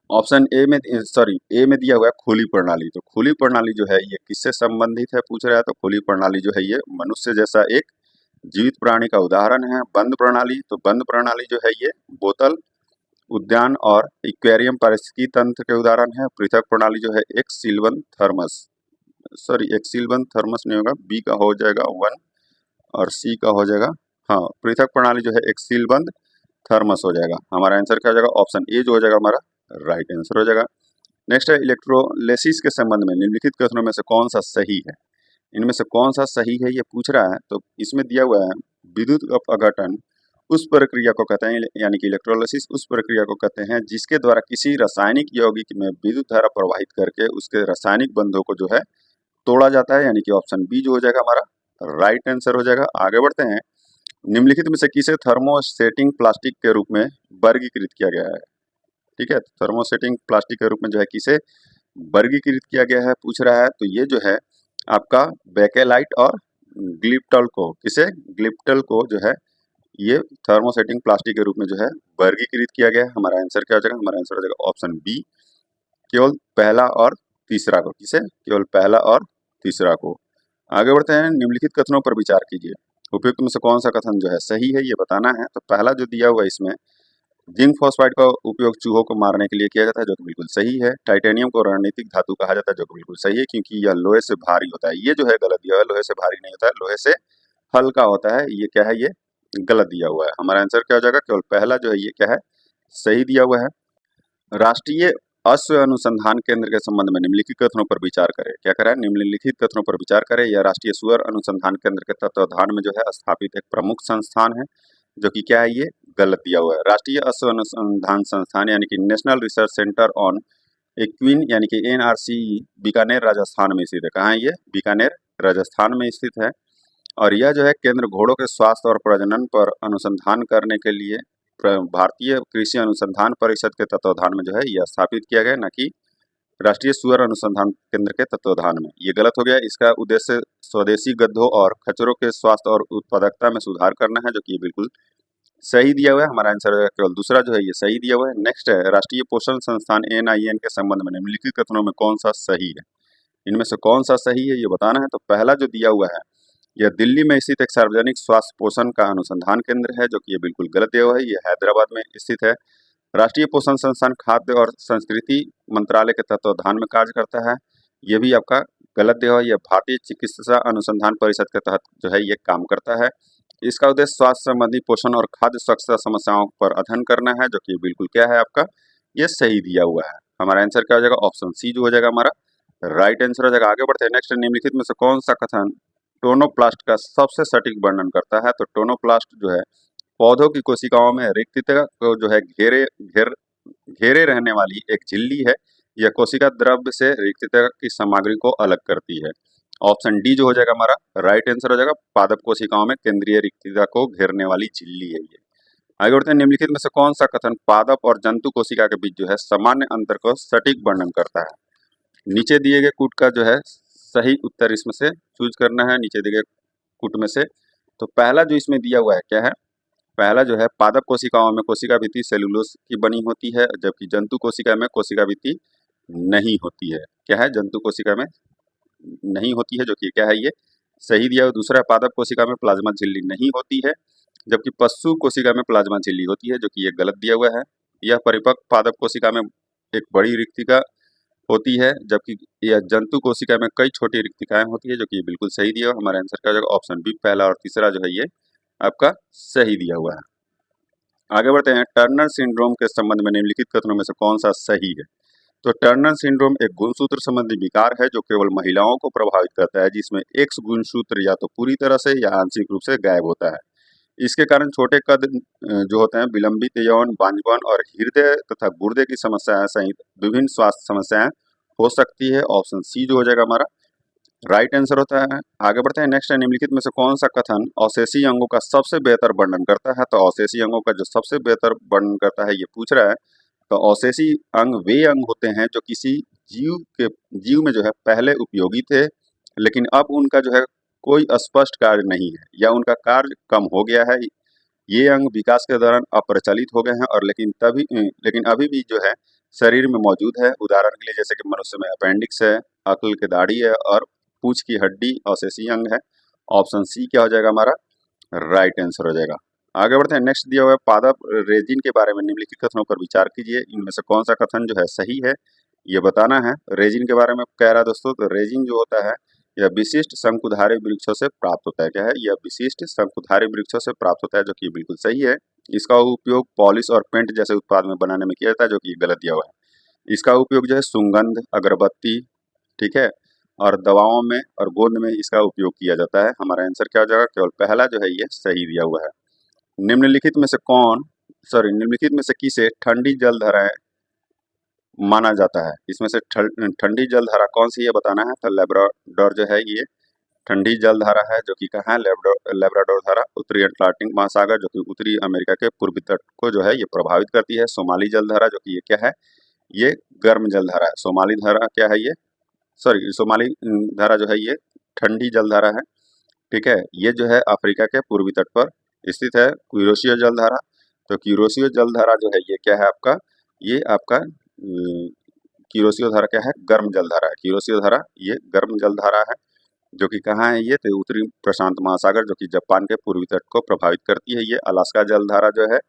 ऑप्शन ए में दिया हुआ है खुली प्रणाली। तो खुली प्रणाली जो है ये किससे संबंधित है पूछ रहा है। तो खुली प्रणाली जो है ये मनुष्य जैसा एक जीवित प्राणी का उदाहरण है। बंद प्रणाली, तो बंद प्रणाली जो है ये बोतल, उद्यान और एक्वेरियम पारिस्थितिकी तंत्र के उदाहरण है। पृथक प्रणाली जो है एक सीलबंद थर्मस, एक सीलबंद थर्मस नहीं होगा, बी का हो जाएगा 1 और सी का हो जाएगा, हाँ, पृथक प्रणाली जो है एक सीलबंद थर्मस हो जाएगा। हमारा आंसर क्या हो जाएगा? ऑप्शन ए जो हो जाएगा हमारा राइट आंसर हो जाएगा। नेक्स्ट है इलेक्ट्रोलिसिस के संबंध में निम्नलिखित कथनों में से कौन सा सही है। इनमें से कौन सा सही है ये पूछ रहा है। तो इसमें दिया हुआ है विद्युत अपघटन उस प्रक्रिया को कहते हैं, यानी कि इलेक्ट्रोलिसिस उस प्रक्रिया को कहते हैं जिसके द्वारा किसी रासायनिक यौगिक में विद्युत धारा प्रवाहित करके उसके रासायनिक बंधों को जो है तोड़ा जाता है, यानी कि ऑप्शन बी जो हो जाएगा हमारा राइट आंसर हो जाएगा। आगे बढ़ते हैं। निम्नलिखित में से किसे थर्मोसेटिंग प्लास्टिक के रूप में वर्गीकृत किया गया है। ठीक है, थर्मोसेटिंग प्लास्टिक के रूप में जो है किसे वर्गीकृत किया गया है पूछ रहा है। तो ये जो है आपका बेकेलाइट और ग्लिप्टल को, किसे, ग्लिप्टल को जो है ये थर्मोसेटिंग प्लास्टिक के रूप में जो है वर्गीकृत किया गया है। हमारा आंसर क्या हो जाएगा? हमारा आंसर हो जाएगा ऑप्शन बी, केवल पहला और तीसरा को। किसे? केवल पहला और तीसरा को। आगे बढ़ते हैं, निम्नलिखित कथनों पर विचार कीजिए। उपयुक्त में से कौन सा कथन जो है सही है, ये बताना है। तो पहला जो दिया हुआ है इसमें, जिंक फॉस्फाइड का उपयोग चूहों को मारने के लिए किया जाता है, जो कि बिल्कुल सही है। टाइटेनियम को रणनीतिक धातु कहा जाता है, जो कि बिल्कुल सही है, क्योंकि यह लोहे से भारी होता है। ये जो है गलत दिया हुआ है, लोहे से भारी नहीं होता है, लोहे से हल्का होता है। ये क्या है? ये गलत दिया हुआ है। हमारा आंसर क्या हो जाएगा? केवल पहला जो है ये क्या है? सही दिया हुआ है। राष्ट्रीय अश्व अनुसंधान केंद्र के संबंध में निम्नलिखित कथनों पर विचार करें। क्या करें? निम्नलिखित कथनों पर विचार करें। यह राष्ट्रीय सुअर अनुसंधान केंद्र के तत्वाधान में जो है स्थापित एक प्रमुख संस्थान है, जो कि क्या है? ये गलत दिया हुआ है। राष्ट्रीय अश्व अनुसंधान संस्थान यानी कि national research centre on equine यानी कि NRC बीकानेर राजस्थान में स्थित है। कहाँ है ये? बीकानेर राजस्थान में स्थित है। और यह जो है केंद्र घोड़ों के स्वास्थ्य और प्रजनन पर अनुसंधान करने के लिए भारतीय कृषि अनुसंधान परिषद के तत्वाधान में जो है यह स्थापित किया गया, न कि राष्ट्रीय सुअर अनुसंधान केंद्र के तत्वाधान में। ये गलत हो गया। इसका उद्देश्य स्वदेशी गधों और खच्चरों के स्वास्थ्य और उत्पादकता में सुधार करना है, जो कि बिल्कुल सही दिया हुआ है। हमारा आंसर है केवल दूसरा जो है ये सही दिया हुआ है। नेक्स्ट है, राष्ट्रीय पोषण संस्थान NIN के संबंध में निम्नलिखित कथनों में कौन सा सही है? इनमें से कौन सा सही है ये बताना है। तो पहला जो दिया हुआ है, यह दिल्ली में स्थित एक सार्वजनिक स्वास्थ्य पोषण का अनुसंधान केंद्र है, जो कि ये बिल्कुल गलत दिया हुआ है। ये हैदराबाद में स्थित है। राष्ट्रीय पोषण संस्थान खाद्य और संस्कृति मंत्रालय के तत्वाधान में कार्य करता है। ये भी आपका गलत दिया हुआ है। यह भारतीय चिकित्सा अनुसंधान परिषद के तहत जो है ये काम करता है। इसका उद्देश्य स्वास्थ्य संबंधी पोषण और खाद्य सुरक्षा समस्याओं पर अध्ययन करना है, जो कि बिल्कुल क्या है आपका? ये सही दिया हुआ है। हमारा आंसर क्या हो जाएगा? ऑप्शन सी जो हो जाएगा हमारा राइट आंसर हो जाएगा। आगे बढ़ते हैं। नेक्स्ट, निम्नलिखित में से कौन सा कथन टोनोप्लास्ट का सबसे सटीक वर्णन करता है? तो टोनोप्लास्ट जो है पौधों की कोशिकाओं में रिक्तता को जो है घेरे रहने वाली एक झिल्ली है। यह कोशिका द्रव्य से रिक्तता की सामग्री को अलग करती है। ऑप्शन डी जो हो जाएगा हमारा राइट आंसर हो जाएगा। पादप कोशिकाओं में केंद्रीय रिक्तता को घेरने वाली झिल्ली है ये। आगे बढ़ते हैं। निम्नलिखित में से कौन सा कथन पादप और जंतु कोशिका के बीच जो है सामान्य अंतर को सटीक वर्णन करता है? नीचे दिए गए कूट का जो है सही उत्तर इसमें से चूज करना है, नीचे दिए गए कूट में से। तो पहला जो इसमें दिया हुआ है क्या है? पहला जो है पादप कोशिकाओं में कोशिका भित्ति सेलुलोज की बनी होती है, जबकि जंतु कोशिका में कोशिका भित्ति नहीं होती है। क्या है? जंतु कोशिका में नहीं होती है, जो कि क्या है? ये सही दिया हुआ। दूसरा, पादप कोशिका में प्लाज्मा झिल्ली नहीं होती है, जबकि पशु कोशिका में प्लाज्मा झिल्ली होती है, जो कि ये गलत दिया हुआ है। यह परिपक्व पादप कोशिका में एक बड़ी रिक्तिका होती है, जबकि यह जंतु कोशिका में कई छोटी रिक्तिकाएं होती है, जो कि बिल्कुल सही दिया हुआ। हमारा आंसर क्या हो जाएगा? ऑप्शन बी पहला और तीसरा जो है ये आपका सही दिया हुआ है। आगे बढ़ते हैं। टर्नर सिंड्रोम के संबंध में निम्नलिखित कथनों में से कौन सा सही है? तो टर्नर सिंड्रोम एक गुणसूत्र संबंधी विकार है, जो केवल महिलाओं को प्रभावित करता है, जिसमें एक्स गुणसूत्र या तो पूरी तरह से या आंशिक रूप से गायब होता है। इसके कारण छोटे कद जो होते हैं, विलंबित यौन, बांझपन और हृदय तथा गुर्दे की समस्याएं सहित विभिन्न स्वास्थ्य समस्याएं हो सकती है। ऑप्शन सी जो हो जाएगा हमारा राइट आंसर होता है। आगे बढ़ते हैं। नेक्स्ट है, निम्नलिखित में से कौन सा कथन अवशेषी अंगों का सबसे बेहतर वर्णन करता है? तो अवशेषी अंगों का जो सबसे बेहतर वर्णन करता है ये पूछ रहा है। तो अवशेषी अंग वे अंग होते हैं जो किसी जीव में जो है पहले उपयोगी थे, लेकिन अब उनका जो है कोई स्पष्ट कार्य नहीं है या उनका कार्य कम हो गया है। ये अंग विकास के दौरान अप्रचलित हो गए हैं और लेकिन अभी भी जो है शरीर में मौजूद है। उदाहरण के लिए जैसे कि मनुष्य में अपेंडिक्स है, अक्ल की दाढ़ी है और पूंछ की हड्डी अवशेषी अंग है। ऑप्शन सी क्या हो जाएगा हमारा राइट आंसर हो जाएगा। आगे बढ़ते हैं। नेक्स्ट दिया हुआ है पादप रेजिन के बारे में निम्नलिखित कथनों पर विचार कीजिए। इनमें से कौन सा कथन जो है सही है ये बताना है। रेजिन के बारे में कह रहा है दोस्तों, तो रेजिन जो होता है यह विशिष्ट शंकुधारी वृक्षों से प्राप्त होता है। क्या है? यह विशिष्ट शंकुधारी वृक्षों से प्राप्त होता है, जो कि बिल्कुल सही है। इसका उपयोग पॉलिश और पेंट जैसे उत्पाद में बनाने में किया जाता है, जो कि गलत दिया हुआ है। इसका उपयोग जो है सुगंध, अगरबत्ती, ठीक है, और दवाओं में और गोंद में इसका उपयोग किया जाता है। हमारा आंसर क्या हो जाएगा? केवल पहला जो है ये सही दिया हुआ है। निम्नलिखित में से निम्नलिखित में से किसे ठंडी जलधाराएं माना जाता है? इसमें से ठंडी जलधारा कौन सी है बताना है। तो लेब्राडोर जो है ये ठंडी जलधारा है, जो कि कहाँ है? लेब्राडोर धारा उत्तरी अटलांटिक महासागर, जो कि उत्तरी अमेरिका के पूर्वी तट को जो है ये प्रभावित करती है। सोमाली जलधारा जो कि ये क्या है? ये गर्म जलधारा है। सोमाली धारा क्या है? ये सोमाली धारा जो है ये ठंडी जलधारा है। ठीक है, ये जो है अफ्रीका के पूर्वी तट पर स्थित है क्यूरोसियो जलधारा। तो क्यूरोसियो जलधारा जो है ये क्या है आपका, ये आपका क्यूरोसियो धारा क्या है, गर्म जलधारा है। क्यूरोसियो धारा ये गर्म जलधारा है, जो कि कहाँ है, ये तो उत्तरी प्रशांत महासागर, जो कि जापान के पूर्वी तट को प्रभावित करती है। ये अलास्का जलधारा जो है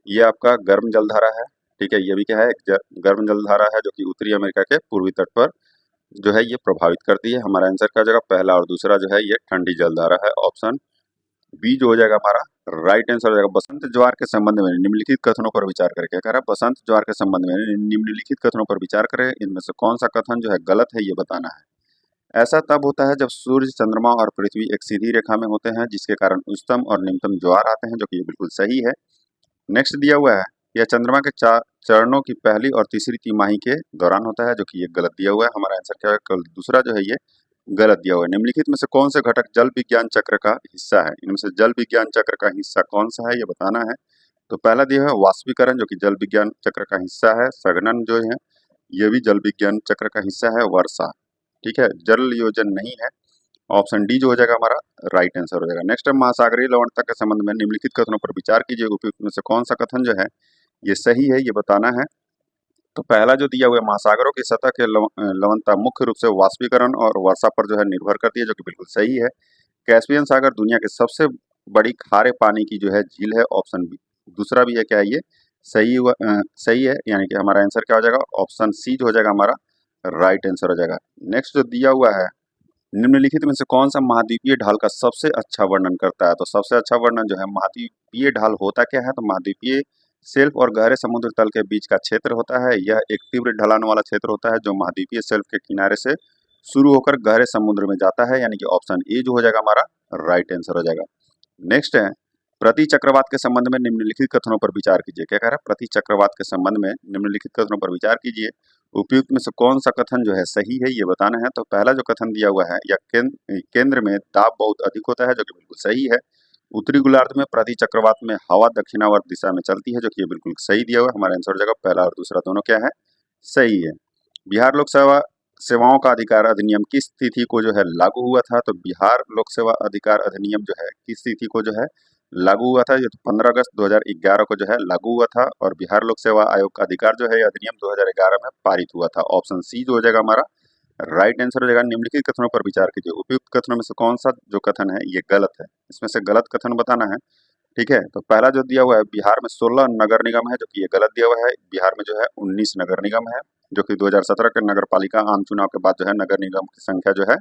ये आपका गर्म जलधारा है। ठीक है, ये भी क्या है, एक गर्म जलधारा है, जो कि उत्तरी अमेरिका के पूर्वी तट पर जो है ये प्रभावित करती है। हमारा आंसर क्या हो जाएगा, पहला और दूसरा जो है ये ठंडी जलधारा है। ऑप्शन बी जो हो जाएगा हमारा राइट आंसर हो जाएगा। बसंत ज्वार के संबंध में निम्नलिखित कथनों पर विचार करें। क्या कह रहा है, बसंत ज्वार के संबंध में निम्नलिखित कथनों पर विचार करें, इनमें से कौन सा कथन जो है गलत है ये बताना है। ऐसा तब होता है जब सूर्य, चंद्रमा और पृथ्वी एक सीधी रेखा में होते हैं, जिसके कारण उच्चतम और निम्नतम ज्वार आते हैं, जो कि ये बिल्कुल सही है। नेक्स्ट दिया हुआ है, यह चंद्रमा के चरणों की पहली और तीसरी तिमाही के दौरान होता है, जो कि ये गलत दिया हुआ है। हमारा आंसर क्या है, दूसरा जो है ये गलत दिया हुआ है। निम्नलिखित में से कौन से घटक जल विज्ञान चक्र का हिस्सा है, इनमें से जल विज्ञान चक्र का हिस्सा कौन सा है ये बताना है। तो पहला दिया है वाष्पीकरण, जो कि जल विज्ञान चक्र का हिस्सा है। संघनन जो है ये भी जल विज्ञान चक्र का हिस्सा है। वर्षा, ठीक है, जल योजन नहीं है। ऑप्शन डी जो हो जाएगा हमारा राइट आंसर हो जाएगा। नेक्स्ट है, महासागरीय लवणता के संबंध में निम्नलिखित कथनों पर विचार कीजिए, उपयुक्त में से कौन सा कथन जो है ये सही है ये बताना है। तो पहला जो दिया हुआ है, महासागरों की सतह के लवणता मुख्य रूप से वाष्पीकरण और वर्षा पर जो है निर्भर करती है, जो कि बिल्कुल सही है। कैस्पियन सागर दुनिया के सबसे बड़ी खारे पानी की जो है झील है। ऑप्शन बी दूसरा भी है, क्या है ये सही है, यानी कि हमारा आंसर क्या हो जाएगा, ऑप्शन सी जो हो जाएगा हमारा राइट आंसर हो जाएगा। नेक्स्ट जो दिया हुआ है, निम्नलिखित में से कौन सा महाद्वीपीय ढाल का सबसे अच्छा वर्णन करता है। तो सबसे अच्छा वर्णन जो है, महाद्वीपीय ढाल होता क्या है, तो महाद्वीपीय शेल्फ और गहरे समुद्र तल के बीच का क्षेत्र होता है। यह एक तीव्र ढलान वाला क्षेत्र होता है, जो महाद्वीपीय शेल्फ के किनारे से शुरू होकर गहरे समुद्र में जाता है, यानी कि ऑप्शन ए जो हो जाएगा हमारा राइट आंसर हो जाएगा। नेक्स्ट है, प्रति चक्रवात के संबंध में निम्नलिखित कथनों पर विचार कीजिए। क्या कह रहा है, प्रति चक्रवात के संबंध में निम्नलिखित कथनों पर विचार कीजिए, उपयुक्त में से कौन सा कथन जो है सही है ये बताना है। तो पहला जो कथन दिया हुआ है, या केंद्र में दाब बहुत अधिक होता है, जो कि बिल्कुल सही है। उत्तरी गोलार्ध में प्रति चक्रवात में हवा दक्षिणावर्त दिशा में चलती है, जो कि ये बिल्कुल सही दिया हुआ है। हमारा आंसर हो जाएगा पहला और दूसरा दोनों क्या है, सही है। बिहार लोक सेवा सेवाओं का अधिकार अधिनियम किस तिथि को जो है लागू हुआ था। तो बिहार लोक सेवा अधिकार अधिनियम जो है किस तिथि को जो है लागू हुआ था, ये 15 अगस्त 2011 को जो है लागू हुआ था। और बिहार लोक सेवा आयोग का अधिकार जो है अधिनियम 2011 में पारित हुआ था। ऑप्शन सी जो हो जाएगा हमारा राइट आंसर हो जाएगा। निम्नलिखित कथनों पर विचार कीजिए, उपयुक्त कथनों में से कौन सा जो कथन है ये गलत है, इसमें से गलत कथन बताना है। ठीक है, तो पहला जो दिया हुआ है, बिहार में 16 नगर निगम है, जो कि ये गलत दिया हुआ है। बिहार में जो है 19 नगर निगम है, जो कि 2017 के नगर पालिका आम चुनाव के बाद जो है नगर निगम की संख्या जो है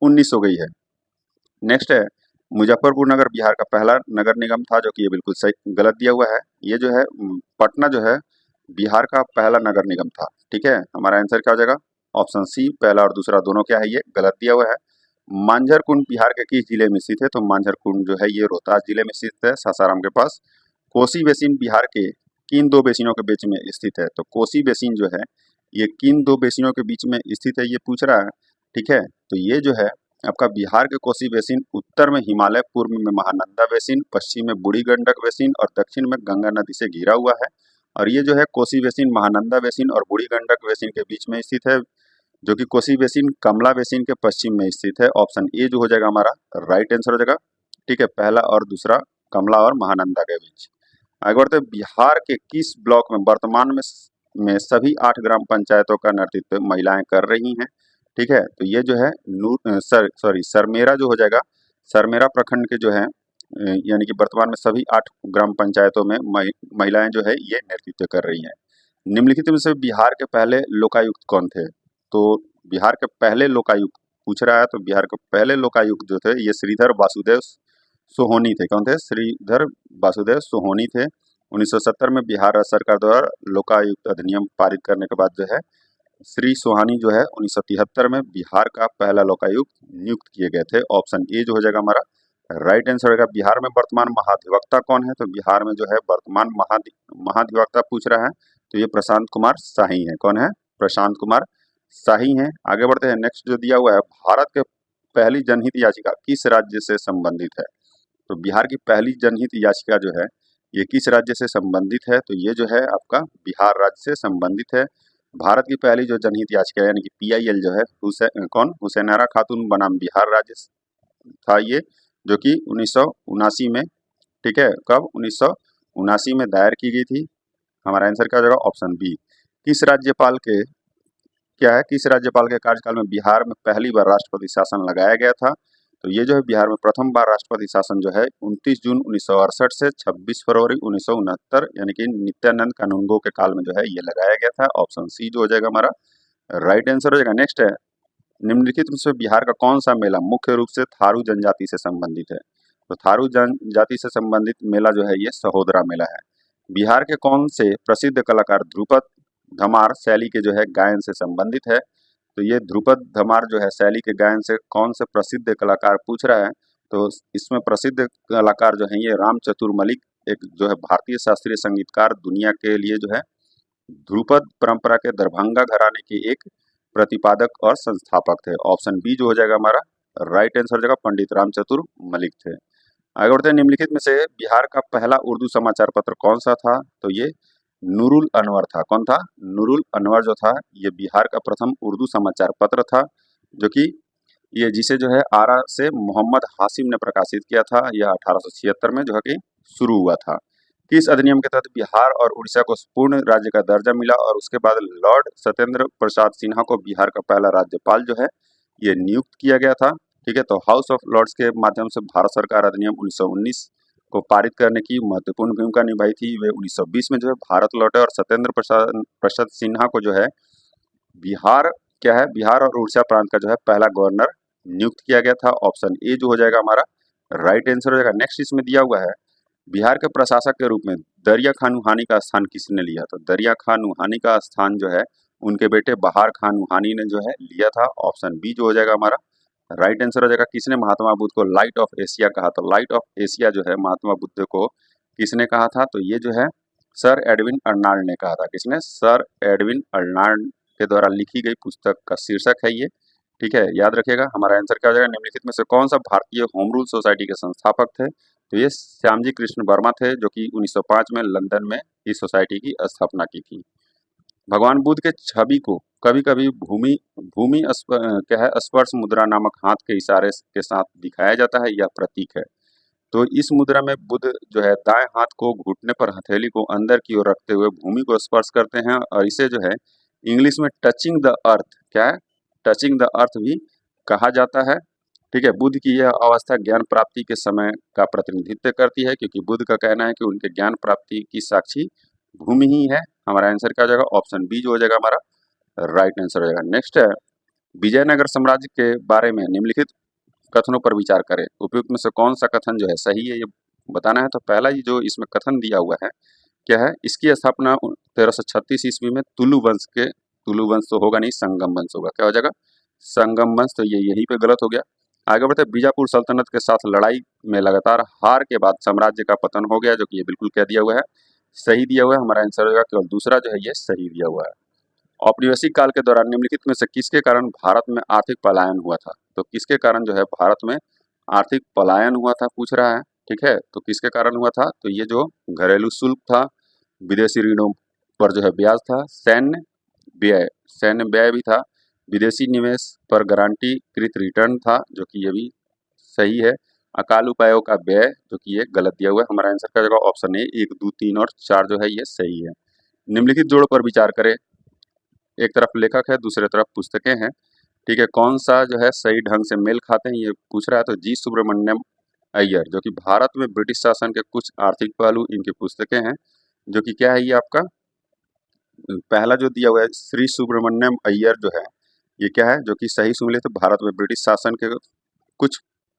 19 हो गई है। नेक्स्ट है, मुजफ्फरपुर नगर बिहार का पहला नगर निगम था, जो कि ये बिल्कुल सही गलत दिया हुआ है। ये जो है पटना जो है बिहार का पहला नगर निगम था। ठीक है, हमारा आंसर क्या हो जाएगा, ऑप्शन सी पहला और दूसरा दोनों क्या है ये गलत दिया हुआ है। मांझर कुंड बिहार के किस जिले में स्थित है। तो मांझर कुंड जो है ये रोहतास जिले में स्थित है, सासाराम के पास। कोसी बेसिन बिहार के किन दो बेसिनों के बीच में स्थित है। तो कोसी बेसिन जो है ये किन दो बेसिनों के बीच में स्थित है ये पूछ रहा है। ठीक है, तो ये जो है आपका बिहार के कोसी बेसिन उत्तर में हिमालय, पूर्व में महानंदा बेसिन, पश्चिम में बूढ़ी गंडक बेसिन और दक्षिण में गंगा नदी से घिरा हुआ है। और ये जो है कोसी बेसिन महानंदा बेसिन और बूढ़ी गंडक बेसिन के बीच में स्थित है, जो कि कोसी बेसिन कमला बेसिन के पश्चिम में स्थित है। ऑप्शन ए जो हो जाएगा हमारा राइट आंसर हो जाएगा। ठीक है, पहला और दूसरा कमला और महानंदा के बीच। आगे बढ़ते हैं, बिहार के किस ब्लॉक में वर्तमान में सभी 8 ग्राम पंचायतों का नेतृत्व महिलाएं कर रही हैं। ठीक है, तो ये जो है सरमेरा जो हो जाएगा, सरमेरा प्रखंड के जो है यानी कि वर्तमान में सभी 8 ग्राम पंचायतों में महिलाएं जो है ये नेतृत्व कर रही हैं। निम्नलिखित में से बिहार के पहले लोकायुक्त कौन थे। तो बिहार के पहले लोकायुक्त पूछ रहा है, तो बिहार के पहले लोकायुक्त जो थे ये श्रीधर वासुदेव सोहोनी थे। कौन थे, श्रीधर वासुदेव सोहोनी थे। 1970 में बिहार राज्य सरकार द्वारा लोकायुक्त अधिनियम पारित करने के बाद जो है श्री सोहानी जो है 1973 में बिहार का पहला लोकायुक्त नियुक्त किए गए थे। ऑप्शन ए जो हो जाएगा हमारा राइट आंसर होगा। बिहार में वर्तमान महाधिवक्ता कौन है। तो बिहार में जो है वर्तमान महाधिवक्ता पूछ रहा है, तो ये प्रशांत कुमार शाही है। कौन है, प्रशांत कुमार शाही है। आगे बढ़ते हैं, नेक्स्ट जो दिया हुआ है, भारत के पहली जनहित याचिका किस राज्य से संबंधित है। तो बिहार की पहली जनहित याचिका जो है ये किस राज्य से संबंधित है। तो ये जो है आपका बिहार राज्य से संबंधित है। भारत की पहली जो जनहित याचिका यानी कि PIL जो है हुसैनारा खातून बनाम बिहार राज्य था ये, जो कि 1979 में ठीक है, कब 1979 में दायर की गई थी। हमारा आंसर क्या हो जाएगा, ऑप्शन बी। किस राज्यपाल के क्या है, किस राज्यपाल के कार्यकाल में बिहार में पहली बार राष्ट्रपति शासन लगाया गया था। तो ये जो है बिहार में प्रथम बार राष्ट्रपति शासन जो है 29 जून 1968 से 26 फरवरी 1969 यानी कि नित्यानंद कानूनगो के काल में जो है ये लगाया गया था। ऑप्शन सी जो हो जाएगा हमारा राइट आंसर हो जाएगा। नेक्स्ट है, निम्नलिखित में से बिहार का कौन सा मेला मुख्य रूप से थारू जनजाति से संबंधित है। तो थारू जनजाति से संबंधित मेला जो है ये सहोदरा मेला है। बिहार के कौन से प्रसिद्ध कलाकार ध्रुपद धमार शैली के जो है गायन से संबंधित है। तो ये ध्रुपद धमार जो है शैली के गायन से कौन से प्रसिद्ध कलाकार पूछ रहा है। तो इसमें प्रसिद्ध कलाकार जो है ये राम चतुर मलिक, एक जो है भारतीय शास्त्रीय संगीतकार, दुनिया के लिए जो है ध्रुपद परंपरा के दरभंगा घराने के एक प्रतिपादक और संस्थापक थे। ऑप्शन बी जो हो जाएगा हमारा राइट आंसर हो जाएगा, पंडित राम चतुर मलिक थे। आगे बढ़ते हैं, निम्नलिखित में से बिहार का पहला उर्दू समाचार पत्र कौन सा था। तो ये नूरुल अनवर था। कौन था, नूरुल अनवर जो था ये बिहार का प्रथम उर्दू समाचार पत्र था, जो कि ये जिसे जो है आरा से मोहम्मद हाशिम ने प्रकाशित किया था। यह 1876 में जो है कि शुरू हुआ था। किस अधिनियम के तहत बिहार और उड़ीसा को पूर्ण राज्य का दर्जा मिला और उसके बाद लॉर्ड सत्येंद्र प्रसाद सिन्हा को बिहार का पहला राज्यपाल जो है ये नियुक्त किया गया था। ठीक है, तो हाउस ऑफ लॉर्ड्स के माध्यम से भारत सरकार अधिनियम 1919 को पारित करने की महत्वपूर्ण भूमिका निभाई थी। वे 1920 में जो है भारत लौटे और सत्येंद्र प्रसाद सिन्हा को जो है बिहार क्या है, बिहार और उड़ीसा प्रांत का जो है पहला गवर्नर नियुक्त किया गया था। ऑप्शन ए जो हो जाएगा हमारा राइट आंसर हो जाएगा। नेक्स्ट इसमें दिया हुआ है, बिहार के प्रशासक के रूप में दरिया खान नुहानी का स्थान किसने लिया। तो दरिया खान नुहानी का स्थान जो है उनके बेटे बहार खान नुहानी ने जो है लिया था। ऑप्शन बी जो हो जाएगा हमारा राइट आंसर हो जाएगा। किसने महात्मा बुद्ध को लाइट ऑफ एशिया कहा। तो लाइट ऑफ एशिया जो है महात्मा बुद्ध को किसने कहा था। तो ये जो है सर एडविन अर्नाल्ड ने कहा था। किसने, सर एडविन अर्नाल्ड के द्वारा लिखी गई पुस्तक का शीर्षक है ये। ठीक है, याद रखिएगा। हमारा आंसर क्या हो जाएगा, निम्नलिखित में से कौन सा भारतीय होम रूल सोसाइटी के संस्थापक थे। तो ये श्यामजी कृष्ण वर्मा थे, जो कि 1905 में लंदन में इस सोसाइटी की स्थापना की थी। भगवान बुद्ध के छवि को कभी कभी भूमि भूमि क्या है स्पर्श मुद्रा नामक हाथ के इशारे के साथ दिखाया जाता है। यह प्रतीक है। तो इस मुद्रा में बुद्ध जो है दाएं हाथ को घुटने पर हथेली को अंदर की ओर रखते हुए भूमि को स्पर्श करते हैं और इसे जो है इंग्लिश में टचिंग द अर्थ, क्या है, टचिंग द अर्थ भी कहा जाता है। ठीक है, बुद्ध की यह अवस्था ज्ञान प्राप्ति के समय का प्रतिनिधित्व करती है, क्योंकि बुद्ध का कहना है कि उनके ज्ञान प्राप्ति की साक्षी भूमि ही है। हमारा आंसर क्या हो जाएगा, ऑप्शन बी जो हो जाएगा हमारा राइट आंसर हो जाएगा। नेक्स्ट है, विजयनगर साम्राज्य के बारे में निम्नलिखित कथनों पर विचार करें। उपयुक्त में से कौन सा कथन जो है सही है, ये बताना है। तो पहला ये जो इसमें कथन दिया हुआ है क्या है, इसकी स्थापना 1336 ईस्वी में तुलु वंश के, तुलु वंश तो होगा नहीं, संगम वंश होगा। क्या हो जाएगा, संगम वंश। तो ये यहीं पे गलत हो गया। आगे बढ़ते, बीजापुर सल्तनत के साथ लड़ाई में लगातार हार के बाद साम्राज्य का पतन हो गया, जो कि ये बिल्कुल कह दिया हुआ है, सही दिया हुआ है। हमारा आंसर होगा केवल दूसरा जो है ये सही दिया हुआ है। औपनिवेशिक काल के दौरान निम्नलिखित में से किसके कारण भारत में आर्थिक पलायन हुआ था। तो किसके कारण जो है भारत में आर्थिक पलायन हुआ था पूछ रहा है। ठीक है, तो किसके कारण हुआ था। तो ये जो घरेलू शुल्क था, विदेशी ऋणों पर जो है ब्याज था, सैन्य व्यय भी था, विदेशी निवेश पर गारंटी कृत रिटर्न था, जो कि ये भी सही है, अकाल उपायों का व्यय, जो कि ये गलत दिया हुआ है। हमारा आंसर क्या होगा, ऑप्शन ए 1, 2, 3 और 4 जो है ये सही है। निम्नलिखित जोड़ पर विचार करें। एक तरफ लेखक है, दूसरे तरफ पुस्तकें हैं। ठीक है, कौन सा जो है सही ढंग से मेल खाते हैं ये पूछ रहा है। तो जी सुब्रमण्यम अय्यर, जो कि भारत में ब्रिटिश शासन के कुछ आर्थिक पहलू, इनकी पुस्तकें हैं, जो कि क्या है ये आपका पहला जो दिया हुआ है श्री सुब्रमण्यम अय्यर जो है ये क्या है, जो कि सही सुमेलित है भारत में ब्रिटिश शासन के कुछ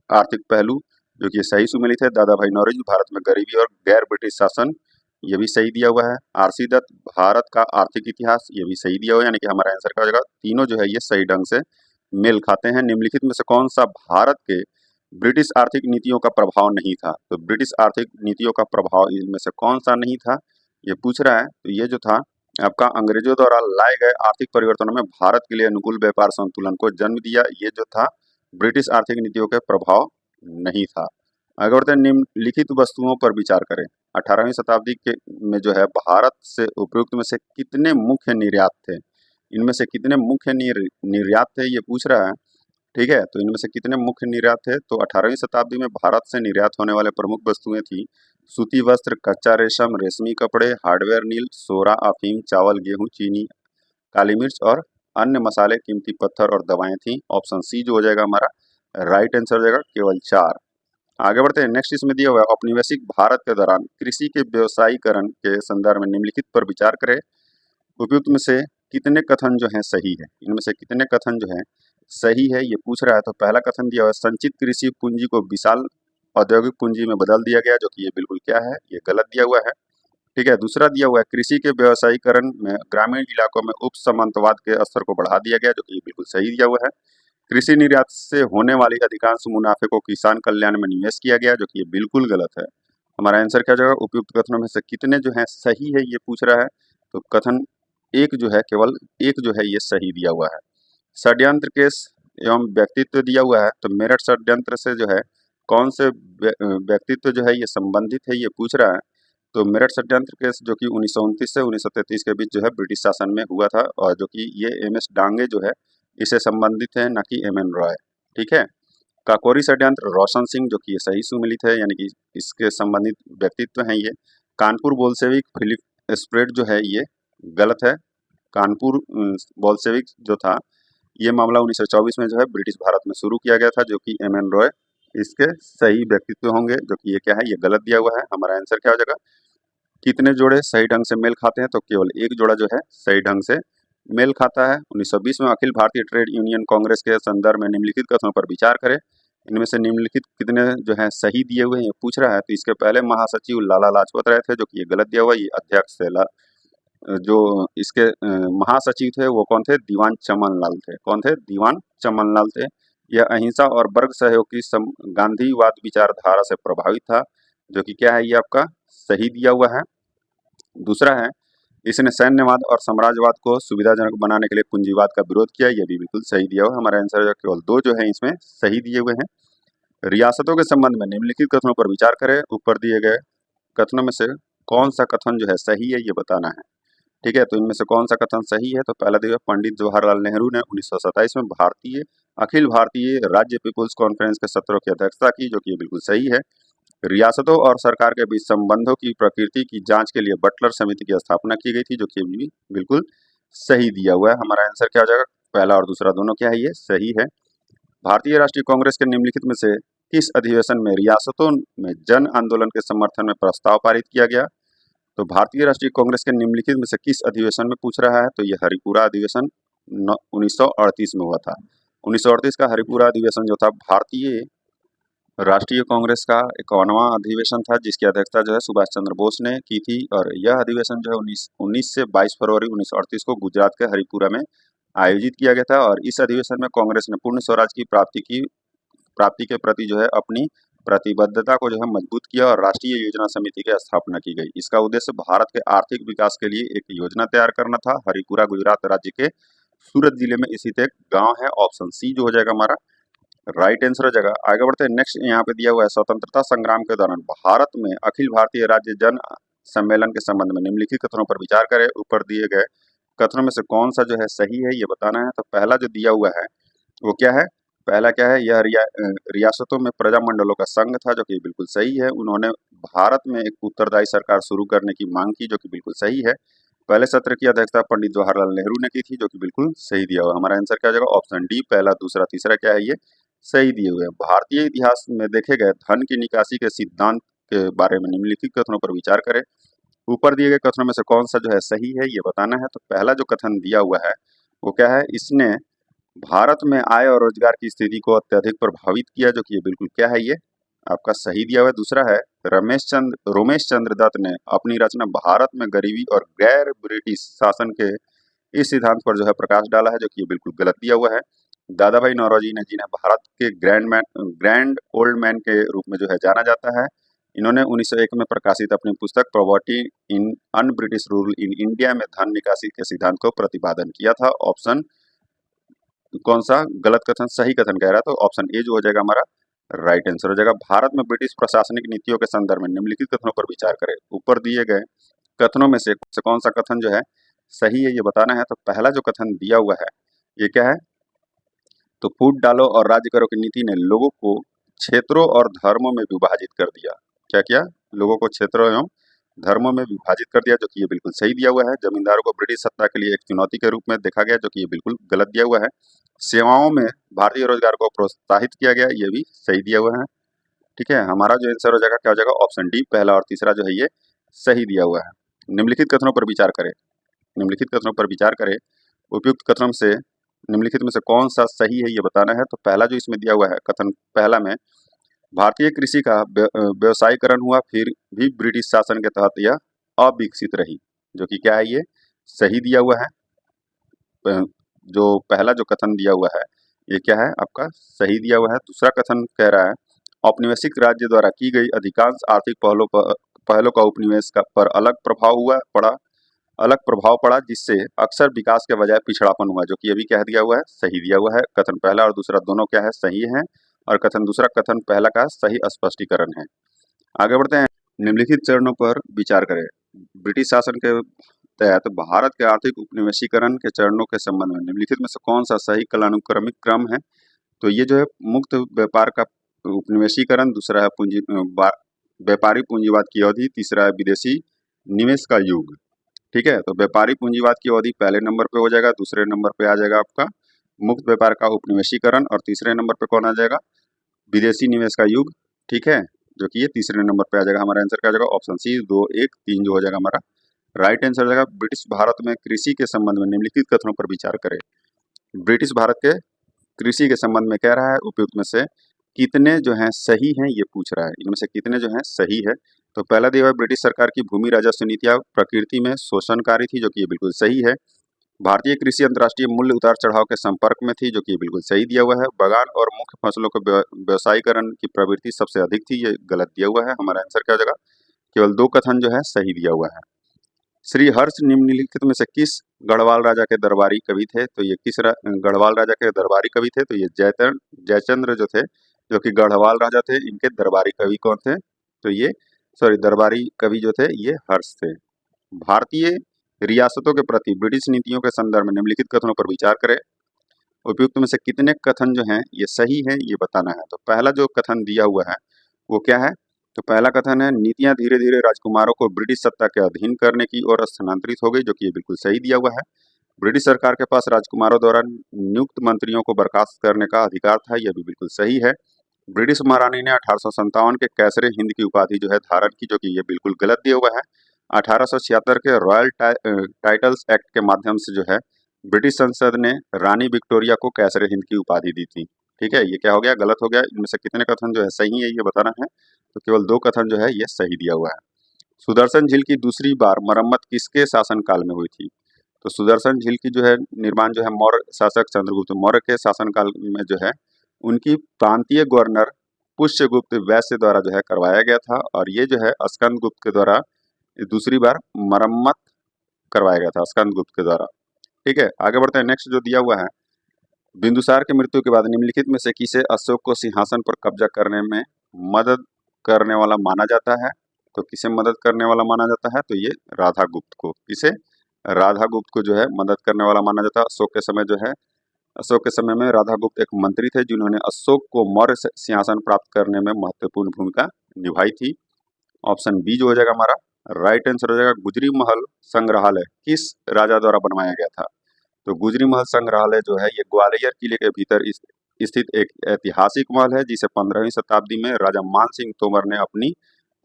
आर्थिक पहलू, जो कि सही सुमेलित है। दादा भाई नौरोजी, भारत में गरीबी और गैर ब्रिटिश शासन, ये भी सही दिया हुआ है। आरसी दत्त, भारत का आर्थिक इतिहास, ये भी सही दिया हुआ है। यानी कि हमारा आंसर क्या हो जाएगा, तीनों जो है ये सही ढंग से मेल खाते हैं। निम्नलिखित में से कौन सा भारत के ब्रिटिश आर्थिक नीतियों का प्रभाव नहीं था। तो ब्रिटिश आर्थिक नीतियों का प्रभाव इनमें से कौन सा नहीं था ये पूछ रहा है। तो ये जो था आपका अंग्रेजों द्वारा लाए गए आर्थिक परिवर्तनों में भारत के लिए अनुकूल व्यापार संतुलन को जन्म दिया, ये जो था ब्रिटिश आर्थिक नीतियों के प्रभाव नहीं था। आगे बढ़ते हैं, निम्नलिखित वस्तुओं पर विचार करें। 18वीं शताब्दी के में जो है भारत से उपयुक्त में से कितने मुख्य निर्यात थे, इनमें से कितने मुख्य निर्यात थे ये पूछ रहा है। ठीक है, तो इनमें से कितने मुख्य निर्यात थे? तो 18वीं शताब्दी में भारत से निर्यात होने वाले प्रमुख वस्तुएं थी सूती वस्त्र, कच्चा रेशम, रेशमी कपड़े, हार्डवेयर, नील, सोरा, अफीम, चावल, गेहूं, चीनी, काली मिर्च और अन्य मसाले, कीमती पत्थर और दवाएं थी। ऑप्शन सी जो हो जाएगा हमारा राइट आंसर हो जाएगा, केवल 4। आगे बढ़ते हैं। नेक्स्ट इसमें दिया हुआ है, औपनिवेशिक भारत के दौरान कृषि के व्यवसायीकरण के संदर्भ में निम्नलिखित पर विचार करें। उपयुक्त में से कितने कथन जो है सही है? इनमें से कितने कथन जो है सही है ये पूछ रहा है। तो पहला कथन दिया हुआ है, संचित कृषि पूंजी को विशाल औद्योगिक पूंजी में बदल दिया गया, जो कि ये बिल्कुल क्या है, ये गलत दिया हुआ है। ठीक है, दूसरा दिया हुआ है, कृषि के व्यवसायीकरण में ग्रामीण इलाकों में उप सामंतवाद के स्तर को बढ़ा दिया गया, जो कि ये बिल्कुल सही दिया हुआ है। कृषि निर्यात से होने वाली अधिकांश मुनाफे को किसान कल्याण में निवेश किया गया, जो कि ये बिल्कुल गलत है। हमारा आंसर क्या हो जाएगा? उपयुक्त कथनों में से कितने जो है सही है ये पूछ रहा है। तो कथन एक जो है, केवल एक जो है ये सही दिया हुआ है। षड्यंत्र केस एवं व्यक्तित्व दिया हुआ है। तो मेरठ षड्यंत्र से जो है कौन से व्यक्तित्व जो है ये संबंधित है ये पूछ रहा है। तो मेरठ षड्यंत्र केस जो कि 1929 से 1933 के बीच जो है ब्रिटिश शासन में हुआ था, और जो कि ये एम.एस. डांगे जो है इसे संबंधित है, ना कि एम.एन. रॉय। ठीक है। काकोरी षड्यंत्र रोशन सिंह, जो कि ये सही सुमिलित है, यानी कि इसके संबंधित व्यक्तित्व हैं ये। कानपुर बोल्शेविक फिलिप स्प्रेड जो है ये गलत है। कानपुर बोल्शेविक जो था ये मामला 1924 में जो है ब्रिटिश भारत में शुरू किया गया था, जो कि एम.एन. रॉय इसके सही व्यक्तित्व होंगे, जो कि ये क्या है, ये गलत दिया हुआ है। हमारा आंसर क्या हो जाएगा? कितने जोड़े सही ढंग से मेल खाते हैं? तो केवल एक जोड़ा जो है सही ढंग से मेल खाता है। 1920 में अखिल भारतीय ट्रेड यूनियन कांग्रेस के संदर्भ में निम्नलिखित कथनों पर विचार करें। इनमें से निम्नलिखित कितने जो है सही दिए हुए हैं ये पूछ रहा है। तो इसके पहले महासचिव लाला लाजपत राय थे, जो कि ये गलत दिया हुआ है। ये अध्यक्ष थे जो इसके महासचिव थे वो कौन थे? दीवान चमन लाल थे। कौन थे? दीवान चमन लाल थे। यह अहिंसा और वर्ग सहयोग की गांधीवाद विचारधारा से प्रभावित था, जो कि क्या है, ये आपका सही दिया हुआ है। दूसरा है, इसने सैन्यवाद और साम्राज्यवाद को सुविधाजनक बनाने के लिए पूंजीवाद का विरोध किया, यह भी बिल्कुल सही दिया हुआ है। हमारा आंसर केवल 2 जो है इसमें सही दिए हुए हैं। रियासतों के संबंध में निम्नलिखित कथनों पर विचार करें। ऊपर दिए गए कथनों में से कौन सा कथन जो है सही है ये बताना है। ठीक है, तो इनमें से कौन सा कथन सही है? तो पहला दिया पंडित जवाहरलाल नेहरू ने 1927 में अखिल भारतीय राज्य पीपुल्स कॉन्फ्रेंस के सत्रों की अध्यक्षता की, जो कि बिल्कुल सही है। रियासतों और सरकार के बीच संबंधों की प्रकृति की जांच के लिए बटलर समिति की स्थापना की गई थी, जो कि भी बिल्कुल सही दिया हुआ है। हमारा आंसर क्या हो जाएगा? पहला और दूसरा दोनों क्या है, ये सही है। भारतीय राष्ट्रीय कांग्रेस के निम्नलिखित में से किस अधिवेशन में रियासतों में जन आंदोलन के समर्थन में प्रस्ताव पारित किया गया? तो भारतीय राष्ट्रीय कांग्रेस के निम्नलिखित में से किस अधिवेशन में पूछ रहा है? तो यह हरिपुरा अधिवेशन 1938 में हुआ था। 1938 का हरिपुरा अधिवेशन जो था भारतीय राष्ट्रीय कांग्रेस का 51वां अधिवेशन था, जिसकी अध्यक्षता जो है सुभाष चंद्र बोस ने की थी। और यह अधिवेशन जो है 19 से 22 फरवरी 1938 को गुजरात के हरिपुरा में आयोजित किया गया था। और इस अधिवेशन में कांग्रेस ने पूर्ण स्वराज की प्राप्ति के प्रति जो है अपनी प्रतिबद्धता को जो है मजबूत किया, और राष्ट्रीय योजना समिति की स्थापना की गई। इसका उद्देश्य भारत के आर्थिक विकास के लिए एक योजना तैयार करना था। हरिपुरा गुजरात राज्य के सूरत जिले में स्थित एक गांव है। ऑप्शन सी जो हो जाएगा हमारा राइट आंसर हो जाएगा। आगे बढ़ते हैं। नेक्स्ट यहाँ पे दिया हुआ है, स्वतंत्रता संग्राम के दौरान भारत में अखिल भारतीय राज्य जन सम्मेलन के संबंध में निम्नलिखित कथनों पर विचार करें। ऊपर दिए गए कथनों में से कौन सा जो है सही है ये बताना है। तो पहला जो दिया हुआ है वो क्या है? पहला क्या है? यह रियासतों में प्रजामंडलों का संघ था, जो कि बिल्कुल सही है। उन्होंने भारत में एक उत्तरदायी सरकार शुरू करने की मांग की, जो कि बिल्कुल सही है। पहले सत्र की अध्यक्षता पंडित जवाहरलाल नेहरू ने की थी, जो कि बिल्कुल सही दिया हुआ। हमारा आंसर क्या हो जाएगा? ऑप्शन डी, पहला, दूसरा, तीसरा क्या है, ये सही दिए हुए हैं। भारतीय इतिहास में देखे गए धन की निकासी के सिद्धांत के बारे में निम्नलिखित कथनों पर विचार करें। ऊपर दिए गए कथनों में से कौन सा जो है सही है ये बताना है। तो पहला जो कथन दिया हुआ है वो क्या है? इसने भारत में आय और रोजगार की स्थिति को अत्यधिक प्रभावित किया, जो कि ये बिल्कुल क्या है, ये आपका सही दिया हुआ है। दूसरा है, रोमेश चंद्र दत्त ने अपनी रचना भारत में गरीबी और गैर ब्रिटिश शासन के इस सिद्धांत पर जो है प्रकाश डाला है, जो कि ये बिल्कुल गलत दिया हुआ है। दादा भाई नौरोजी ने, जिन्हें भारत के ग्रैंड ओल्ड मैन के रूप में जो है जाना जाता है, इन्होंने 1901 में प्रकाशित अपनी पुस्तक poverty in un British rule in India में धन निकासी के सिद्धांत को प्रतिपादन किया था। ऑप्शन कौन सा गलत कथन सही कथन कह रहा है? तो ऑप्शन ए जो हो जाएगा हमारा राइट आंसर हो जाएगा। भारत में ब्रिटिश प्रशासनिक नीतियों के संदर्भ में निम्नलिखित कथनों पर विचार करें। ऊपर दिए गए कथनों में से कौन सा कथन जो है सही है ये बताना है। तो पहला जो कथन दिया हुआ है ये क्या है? तो फूट डालो और राज्य करो की नीति ने लोगों को क्षेत्रों और धर्मों में विभाजित कर दिया। क्या किया? लोगों को क्षेत्रों एवं धर्मों में विभाजित कर दिया, जो कि ये बिल्कुल सही दिया हुआ है। जमींदारों को ब्रिटिश सत्ता के लिए एक चुनौती के रूप में देखा गया, जो कि ये बिल्कुल गलत दिया हुआ है। सेवाओं में भारतीय रोजगार को प्रोत्साहित किया गया, ये भी सही दिया हुआ है। ठीक है, हमारा जो आंसर हो जाएगा क्या हो जाएगा? ऑप्शन डी, पहला और तीसरा जो है ये सही दिया हुआ है। निम्नलिखित कथनों पर विचार करें। निम्नलिखित कथनों पर विचार करें। उपयुक्त कथनों से निम्नलिखित में से कौन सा सही है ये बताना है। तो पहला जो इसमें दिया हुआ है कथन पहला में, भारतीय कृषि का व्यवसायीकरण हुआ फिर भी ब्रिटिश शासन के तहत यह अविकसित रही, जो कि क्या है? ये सही दिया हुआ है। जो पहला जो कथन दिया हुआ है ये क्या है? आपका सही दिया हुआ है। दूसरा कथन कह रहा है, औपनिवेशिक राज्य द्वारा की गई अधिकांश आर्थिक पहलों का उपनिवेश पर अलग प्रभाव पड़ा, जिससे अक्सर विकास के बजाय पिछड़ापन हुआ, जो कि ये भी कह दिया हुआ है, सही दिया हुआ है। कथन पहला और दूसरा दोनों क्या है? सही है। और कथन दूसरा कथन पहला का सही स्पष्टीकरण है। आगे बढ़ते हैं। निम्नलिखित चरणों पर विचार करें। ब्रिटिश शासन के तहत भारत के आर्थिक उपनिवेशीकरण के चरणों के संबंध में निम्नलिखित में से कौन सा सही कालानुक्रमिक क्रम है? तो ये जो है मुक्त व्यापार का उपनिवेशीकरण, दूसरा है व्यापारी पूंजीवाद की अवधि, तीसरा है विदेशी निवेश का युग। ठीक है, तो व्यापारी पूंजीवाद की अवधि पहले नंबर पे हो जाएगा, दूसरे नंबर पे आ जाएगा आपका मुक्त व्यापार का उपनिवेशीकरण, और तीसरे नंबर पे कौन आ जाएगा? विदेशी निवेश का युग। ठीक है, जो कि ये तीसरे नंबर पे आ जाएगा। हमारा आंसर क्या हो जाएगा? ऑप्शन सी, 2, 1, 3 जो हो जाएगा हमारा राइट आंसर हो जाएगा। ब्रिटिश भारत में कृषि के संबंध में निम्नलिखित कथनों पर विचार करें। ब्रिटिश भारत के कृषि के संबंध में कह रहा है, उपयुक्त में से कितने जो हैं सही हैं ये पूछ रहा है। इनमें से कितने जो हैं सही है? तो पहला दिया हुआ ब्रिटिश सरकार की भूमि राजस्व नीतियां प्रकृति में शोषणकारी थी, जो कि ये बिल्कुल सही है। भारतीय कृषि अंतर्राष्ट्रीय मूल्य उतार चढ़ाव के संपर्क में थी, जो कि बिल्कुल सही दिया हुआ है। बागान और मुख्य फसलों के व्यवसायीकरण की प्रवृत्ति सबसे अधिक थी, ये गलत दिया हुआ है। हमारा आंसर क्या हो जाएगा? केवल 2 कथन जो है सही दिया हुआ है। श्री हर्ष निम्नलिखित में से किस गढ़वाल राजा के दरबारी कवि थे? तो ये गढ़वाल राजा के दरबारी कवि थे? तो ये जयचंद्र जो थे, जो कि गढ़वाल राजा थे, इनके दरबारी कवि कौन थे? तो ये दरबारी कवि जो थे ये हर्ष थे। भारतीय रियासतों के प्रति ब्रिटिश नीतियों के संदर्भ में निम्नलिखित कथनों पर विचार करें। उपयुक्त में से कितने कथन जो हैं ये सही है ये बताना है। तो पहला जो कथन दिया हुआ है वो क्या है? तो पहला कथन है, नीतियां धीरे धीरे राजकुमारों को ब्रिटिश सत्ता के अधीन करने की ओर स्थानांतरित हो गई, जो कि ये बिल्कुल सही दिया हुआ है। ब्रिटिश सरकार के पास राजकुमारों द्वारा नियुक्त मंत्रियों को बर्खास्त करने का अधिकार था, यह भी बिल्कुल सही है। ब्रिटिश महारानी ने 1857 के कैसरे हिंद की उपाधि जो है धारण की, जो कि ये बिल्कुल गलत दिया हुआ है। 1876 के रॉयल टाइटल्स एक्ट के माध्यम से जो है ब्रिटिश संसद ने रानी विक्टोरिया को कैसरे हिंद की उपाधि दी थी। ठीक है, ये क्या हो गया? गलत हो गया। इनमें से कितने कथन जो है सही है ये बताना है। तो केवल 2 कथन जो है ये सही दिया हुआ है। सुदर्शन झील की दूसरी बार मरम्मत किसके शासनकाल में हुई थी? तो सुदर्शन झील की जो है निर्माण जो है मौर्य शासक चंद्रगुप्त मौर्य के शासनकाल में जो है उनकी प्रांतीय गवर्नर पुष्यगुप्त वैश्य द्वारा जो है करवाया गया था, और ये जो है स्कंदगुप्त के द्वारा दूसरी बार मरम्मत करवाया गया था, स्कंदगुप्त के द्वारा। ठीक है, आगे बढ़ते हैं। नेक्स्ट जो दिया हुआ है, बिंदुसार की मृत्यु के बाद निम्नलिखित में से किसे अशोक को सिंहासन पर कब्जा करने में मदद करने वाला माना जाता है? तो किसे मदद करने वाला माना जाता है? तो ये राधा गुप्त को। किसे? राधा गुप्त को जो है मदद करने वाला माना जाता है। अशोक के समय जो है, अशोक के समय में राधा गुप्त एक मंत्री थे जिन्होंने अशोक को मौर्य सिंहासन प्राप्त करने में महत्वपूर्ण भूमिका निभाई थी। ऑप्शन बी जो हो जाएगा हमारा राइट आंसर हो जाएगा। गुजरी महल संग्रहालय किस राजा द्वारा बनवाया गया था? तो गुजरी महल संग्रहालय जो है ये ग्वालियर किले के भीतर स्थित एक ऐतिहासिक महल है, जिसे 15वीं शताब्दी में राजा मान सिंह तोमर ने अपनी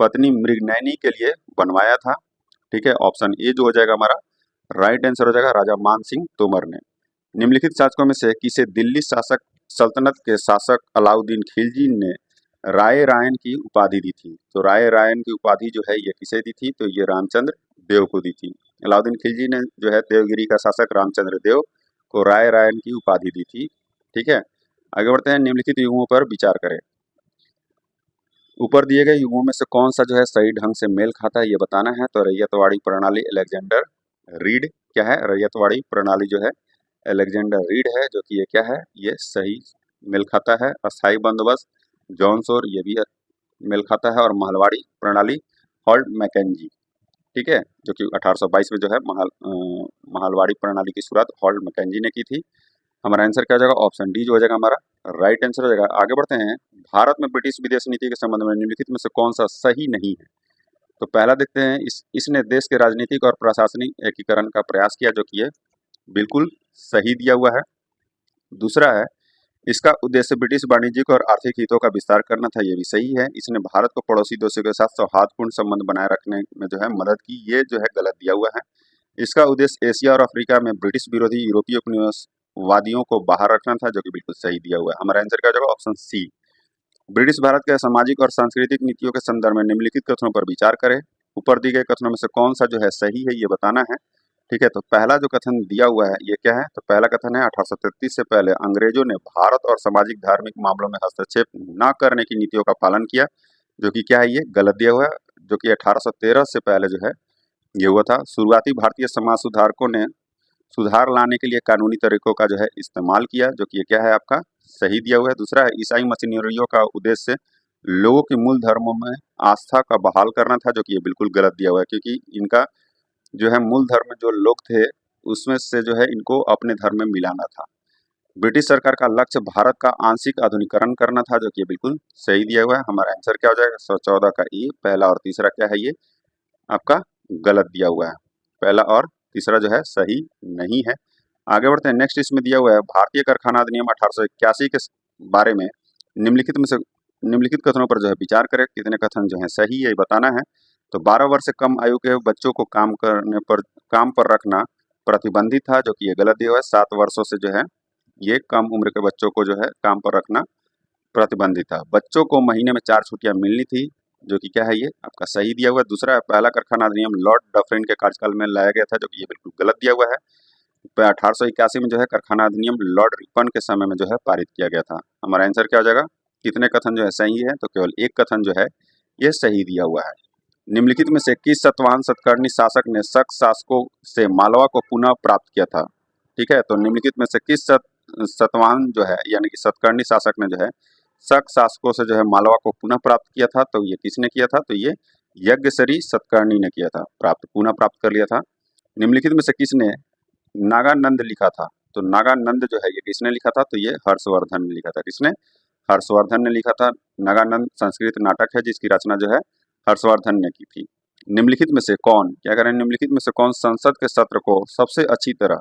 पत्नी मृगनयनी के लिए बनवाया था। ठीक है, ऑप्शन ए जो हो जाएगा हमारा राइट आंसर हो जाएगा, राजा मान सिंह तोमर ने। निम्नलिखित शासकों में से किसे दिल्ली सल्तनत के शासक अलाउद्दीन खिलजी ने राय रायन की उपाधि दी थी? तो राय रायन की उपाधि जो है ये किसे दी थी? तो ये रामचंद्र देव को दी थी। अलाउद्दीन खिलजी ने जो है देवगिरी का शासक रामचंद्र देव को राय रायन की उपाधि दी थी। ठीक है, आगे बढ़ते हैं। निम्नलिखित युगों पर विचार करें। ऊपर दिए गए युगों में से कौन सा जो है सही ढंग से मेल खाता है ये बताना है। तो रैयतवाड़ी प्रणाली अलेक्जेंडर रीड क्या है? रैयतवाड़ी प्रणाली जो है अलेक्जेंडर रीड है, जो कि ये क्या है? ये सही मेल खाता है। अस्थाई बंदोबस्त जॉन सोर ये भी मेल खाता है। और महलवाड़ी प्रणाली हॉल्ट मैकेंजी। ठीक है, जो कि 1822 में जो है महलवाड़ी प्रणाली की शुरुआत हॉल्ट मैकेंजी ने की थी। हमारा आंसर क्या हो जाएगा? ऑप्शन डी जो हो जाएगा हमारा राइट आंसर हो जाएगा। आगे बढ़ते हैं, भारत में ब्रिटिश विदेश नीति के संबंध में निम्नलिखित में से कौन सा सही नहीं है? तो पहला देखते हैं, इसने देश के राजनीतिक और प्रशासनिक एकीकरण का प्रयास किया, जो कि ये बिल्कुल सही दिया हुआ है। दूसरा है, इसका उद्देश्य ब्रिटिश वाणिज्यिक और आर्थिक हितों का विस्तार करना था, ये भी सही है। इसने भारत को पड़ोसी देशों के साथ सौहार्दपूर्ण संबंध बनाए रखने में जो है मदद की, ये जो है गलत दिया हुआ है। इसका उद्देश्य एशिया और अफ्रीका में ब्रिटिश विरोधी यूरोपीय उपनिवेशवादियों को बाहर रखना था, जो कि बिल्कुल सही दिया हुआ है। हमारा आंसर क्या हो जाएगा? Option C. ब्रिटिश भारत के सामाजिक और सांस्कृतिक नीतियों के संदर्भ में निम्नलिखित कथनों पर विचार करें। ऊपर दिए गए कथनों में से कौन सा जो है सही है, ये बताना है। ठीक है, तो पहला जो कथन दिया हुआ है ये क्या है? तो पहला कथन है, 1833 से पहले अंग्रेजों ने भारत और सामाजिक धार्मिक मामलों में हस्तक्षेप न करने की नीतियों का पालन किया, जो कि क्या है? ये गलत दिया हुआ है, जो कि 1813 से पहले जो है ये हुआ था। शुरुआती भारतीय समाज सुधारकों ने सुधार लाने के लिए कानूनी तरीकों का जो है इस्तेमाल किया, जो कि ये क्या है? आपका सही दिया हुआ है। दूसरा है, ईसाई मशीनरियों का उद्देश्य लोगों के मूल धर्मों में आस्था का बहाल करना था, जो कि ये बिल्कुल गलत दिया हुआ है, क्योंकि इनका जो है मूल धर्म में जो लोग थे उसमें से जो है इनको अपने धर्म में मिलाना था। ब्रिटिश सरकार का लक्ष्य भारत का आंशिक आधुनिकीकरण करना था, जो कि ये बिल्कुल सही दिया हुआ है। हमारा आंसर क्या हो जाएगा? 114 का ई। पहला और तीसरा क्या है? ये आपका गलत दिया हुआ है। पहला और तीसरा जो है सही नहीं है। आगे बढ़ते हैं, नेक्स्ट इसमें दिया हुआ है, भारतीय कारखाना अधिनियम 1881 के बारे में निम्नलिखित कथनों पर जो है विचार करें। कितने कथन जो है सही है, ये बताना है। तो 12 वर्ष से कम आयु के बच्चों को काम पर रखना प्रतिबंधित था, जो कि ये गलत दिया हुआ है। 7 वर्षों से जो है ये कम उम्र के बच्चों को जो है काम पर रखना प्रतिबंधित था। बच्चों को महीने में 4 छुट्टियां मिलनी थी, जो कि क्या है? ये आपका सही दिया हुआ है। दूसरा है, पहला कारखाना अधिनियम लॉर्ड डफरिन के कार्यकाल में लाया गया था, जो कि ये बिल्कुल गलत दिया हुआ है। 1881 में जो है कारखाना अधिनियम लॉर्ड रिपन के समय में जो है पारित किया गया था। हमारा आंसर क्या हो जाएगा? कितने कथन जो है सही है? तो केवल एक कथन जो है ये सही दिया हुआ है। निम्नलिखित में से किस सतवाहन सतकर्णी शासक ने शक शासकों से मालवा को पुनः प्राप्त किया था? ठीक है, तो निम्नलिखित में से किस सतवाहन जो है यानी कि सतकर्णी शासक ने जो है शक शासकों से जो है मालवा को पुनः प्राप्त किया था? तो ये किसने किया था? तो ये यज्ञश्री सतकर्णी ने किया था, पुनः प्राप्त कर लिया था। निम्नलिखित में से किसने नागानंद लिखा था? तो नागानंद जो है ये किसने लिखा था? तो ये हर्षवर्धन ने लिखा था। किसने? हर्षवर्धन ने लिखा था। नागानंद संस्कृत नाटक है जिसकी रचना जो है हर्षवर्धन ने की थी। निम्नलिखित में से कौन, क्या करें, निम्नलिखित में से कौन संसद के सत्र को सबसे अच्छी तरह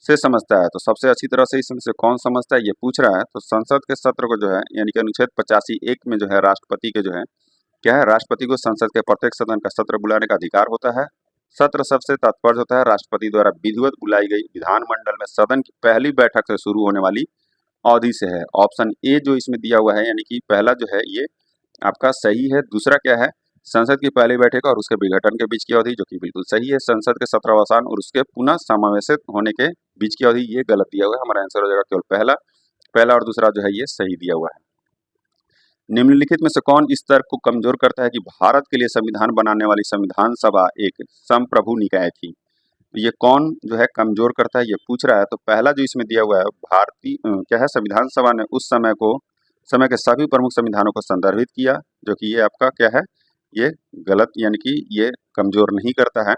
से समझता है? तो सबसे अच्छी तरह से इसमें से कौन समझता है, ये पूछ रहा है। तो संसद के सत्र को जो है यानी कि अनुच्छेद 85(1) में जो है राष्ट्रपति के जो है क्या है? राष्ट्रपति को संसद के प्रत्येक सदन का सत्र बुलाने का अधिकार होता है। सत्र शब्द से तात्पर्य होता है राष्ट्रपति द्वारा विधिवत बुलाई गई विधानमंडल में सदन की पहली बैठक से शुरू होने वाली अवधि से है। ऑप्शन ए जो इसमें दिया हुआ है यानी कि पहला जो है ये आपका सही है। दूसरा क्या है? संसद की पहली बैठक और उसके विघटन के बीच की अवधि, जो कि बिल्कुल सही है। संसद के सत्रावसान और उसके पुनः समावेशित होने के बीच की अवधि, ये गलत दिया हुआ है। हमारा आंसर हो जाएगा केवल पहला और दूसरा जो है ये सही दिया हुआ है। निम्नलिखित में से कौन इस तर्क को कमजोर करता है कि भारत के लिए संविधान बनाने वाली संविधान सभा एक संप्रभु निकाय थी? ये कौन जो है कमजोर करता है, ये पूछ रहा है। तो पहला जो इसमें दिया हुआ है, भारतीय क्या है? संविधान सभा ने उस समय के सभी प्रमुख संविधानों को संदर्भित किया, जो कि ये आपका क्या है? ये गलत यानी कि ये कमजोर नहीं करता है।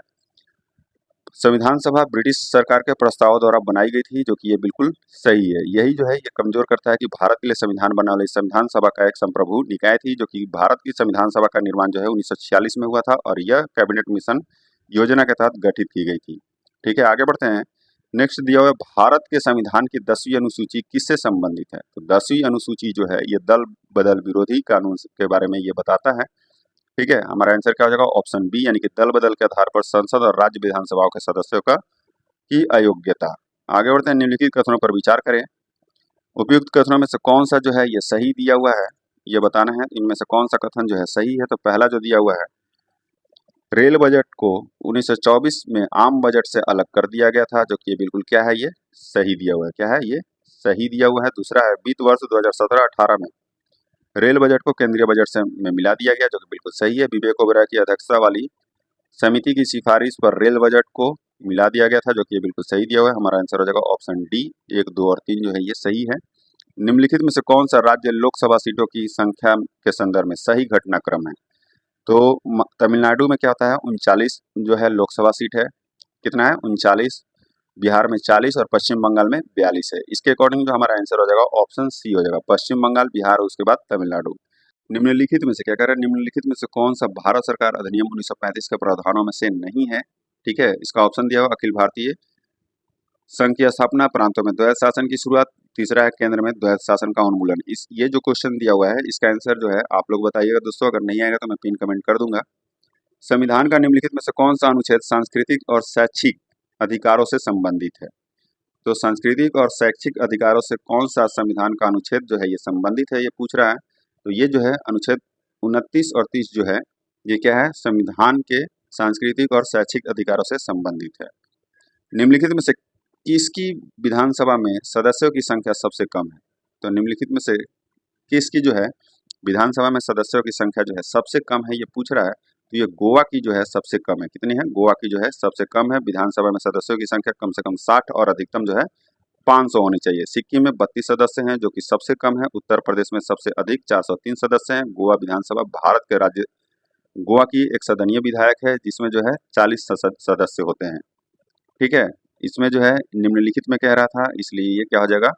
संविधान सभा ब्रिटिश सरकार के प्रस्तावों द्वारा बनाई गई थी, जो कि ये बिल्कुल सही है। यही जो है ये कमजोर करता है कि भारत के लिए संविधान बनाने वाली संविधान सभा का एक संप्रभु निकाय थी, जो कि भारत की संविधान सभा का निर्माण जो है 1946 में हुआ था और यह कैबिनेट मिशन योजना के तहत गठित की गई थी। ठीक है, आगे बढ़ते हैं। नेक्स्ट दिया हुआ है, भारत के संविधान की 10वीं अनुसूची किससे संबंधित है? तो 10वीं अनुसूची जो है ये दल बदल विरोधी कानून के बारे में ये बताता है। ठीक है, हमारा आंसर क्या हो जाएगा? ऑप्शन बी यानी कि दल बदल के आधार पर संसद और राज्य विधानसभाओं के सदस्यों की अयोग्यता। आगे बढ़ते हैं, निम्नलिखित कथनों पर विचार करें। उपयुक्त कथनों में से कौन सा जो है ये सही दिया हुआ है, ये बताना है। इनमें से कौन सा कथन जो है सही है? तो पहला जो दिया हुआ है, रेल बजट को 1924 में आम बजट से अलग कर दिया गया था, जो कि ये बिल्कुल क्या है? ये सही दिया हुआ है। क्या है? ये सही दिया हुआ है। दूसरा है, वित्त वर्ष 2017-18 में रेल बजट को केंद्रीय बजट से में मिला दिया गया, जो कि बिल्कुल सही है। विवेक ओबेरॉय की अध्यक्षता वाली समिति की सिफारिश पर रेल बजट को मिला दिया गया था, जो कि ये बिल्कुल सही दिया हुआ है। हमारा आंसर हो जाएगा ऑप्शन डी। 1, 2 और 3 जो है ये सही है। निम्नलिखित में से कौन सा राज्य लोकसभा सीटों की संख्या के संदर्भ में सही घटनाक्रम है? तो तमिलनाडु में क्या होता है, 39 जो है लोकसभा सीट है। कितना है? 39। बिहार में 40 और पश्चिम बंगाल में 42 है। इसके अकॉर्डिंग जो हमारा आंसर हो जाएगा ऑप्शन सी हो जाएगा, पश्चिम बंगाल, बिहार और उसके बाद तमिलनाडु। निम्नलिखित में से क्या कह रहा है, निम्नलिखित में से कौन सा भारत सरकार अधिनियम 1935 के प्रावधानों में से नहीं है? ठीक है, इसका ऑप्शन दिया हुआ अखिल भारतीय संघ की स्थापना, प्रांतों में द्वैध शासन की शुरुआत, तीसरा है केंद्र में द्वैध शासन का उन्मूलन। इस ये जो क्वेश्चन दिया हुआ है इसका आंसर जो है आप लोग बताइएगा दोस्तों, अगर नहीं आएगा तो मैं पिन कमेंट कर दूंगा। संविधान का निम्नलिखित में से कौन सा अनुच्छेद सांस्कृतिक और शैक्षिक अधिकारों से संबंधित है? तो सांस्कृतिक और शैक्षिक अधिकारों से कौन सा संविधान का अनुच्छेद जो है ये संबंधित है, ये पूछ रहा है। तो ये जो है अनुच्छेद 29 और 30 जो है ये क्या है, संविधान के सांस्कृतिक और शैक्षिक अधिकारों से संबंधित है। निम्नलिखित में से किसकी विधानसभा में सदस्यों की संख्या सबसे कम है? तो निम्नलिखित में से किसकी जो है विधानसभा में सदस्यों की संख्या जो है सबसे कम है, ये पूछ रहा है। तो ये गोवा की जो है सबसे कम है। कितनी है? गोवा की जो है सबसे कम है। विधानसभा में सदस्यों की संख्या कम से कम 60 और अधिकतम जो है 500 होनी चाहिए। सिक्किम में 32 सदस्य हैं जो कि सबसे कम है। उत्तर प्रदेश में सबसे अधिक 403 सदस्य हैं। गोवा विधानसभा भारत के राज्य गोवा की एक सदनीय विधायक है जिसमें जो है 40 सदस्य होते हैं। ठीक है, इसमें जो है निम्नलिखित में कह रहा था इसलिए ये क्या हो जाएगा,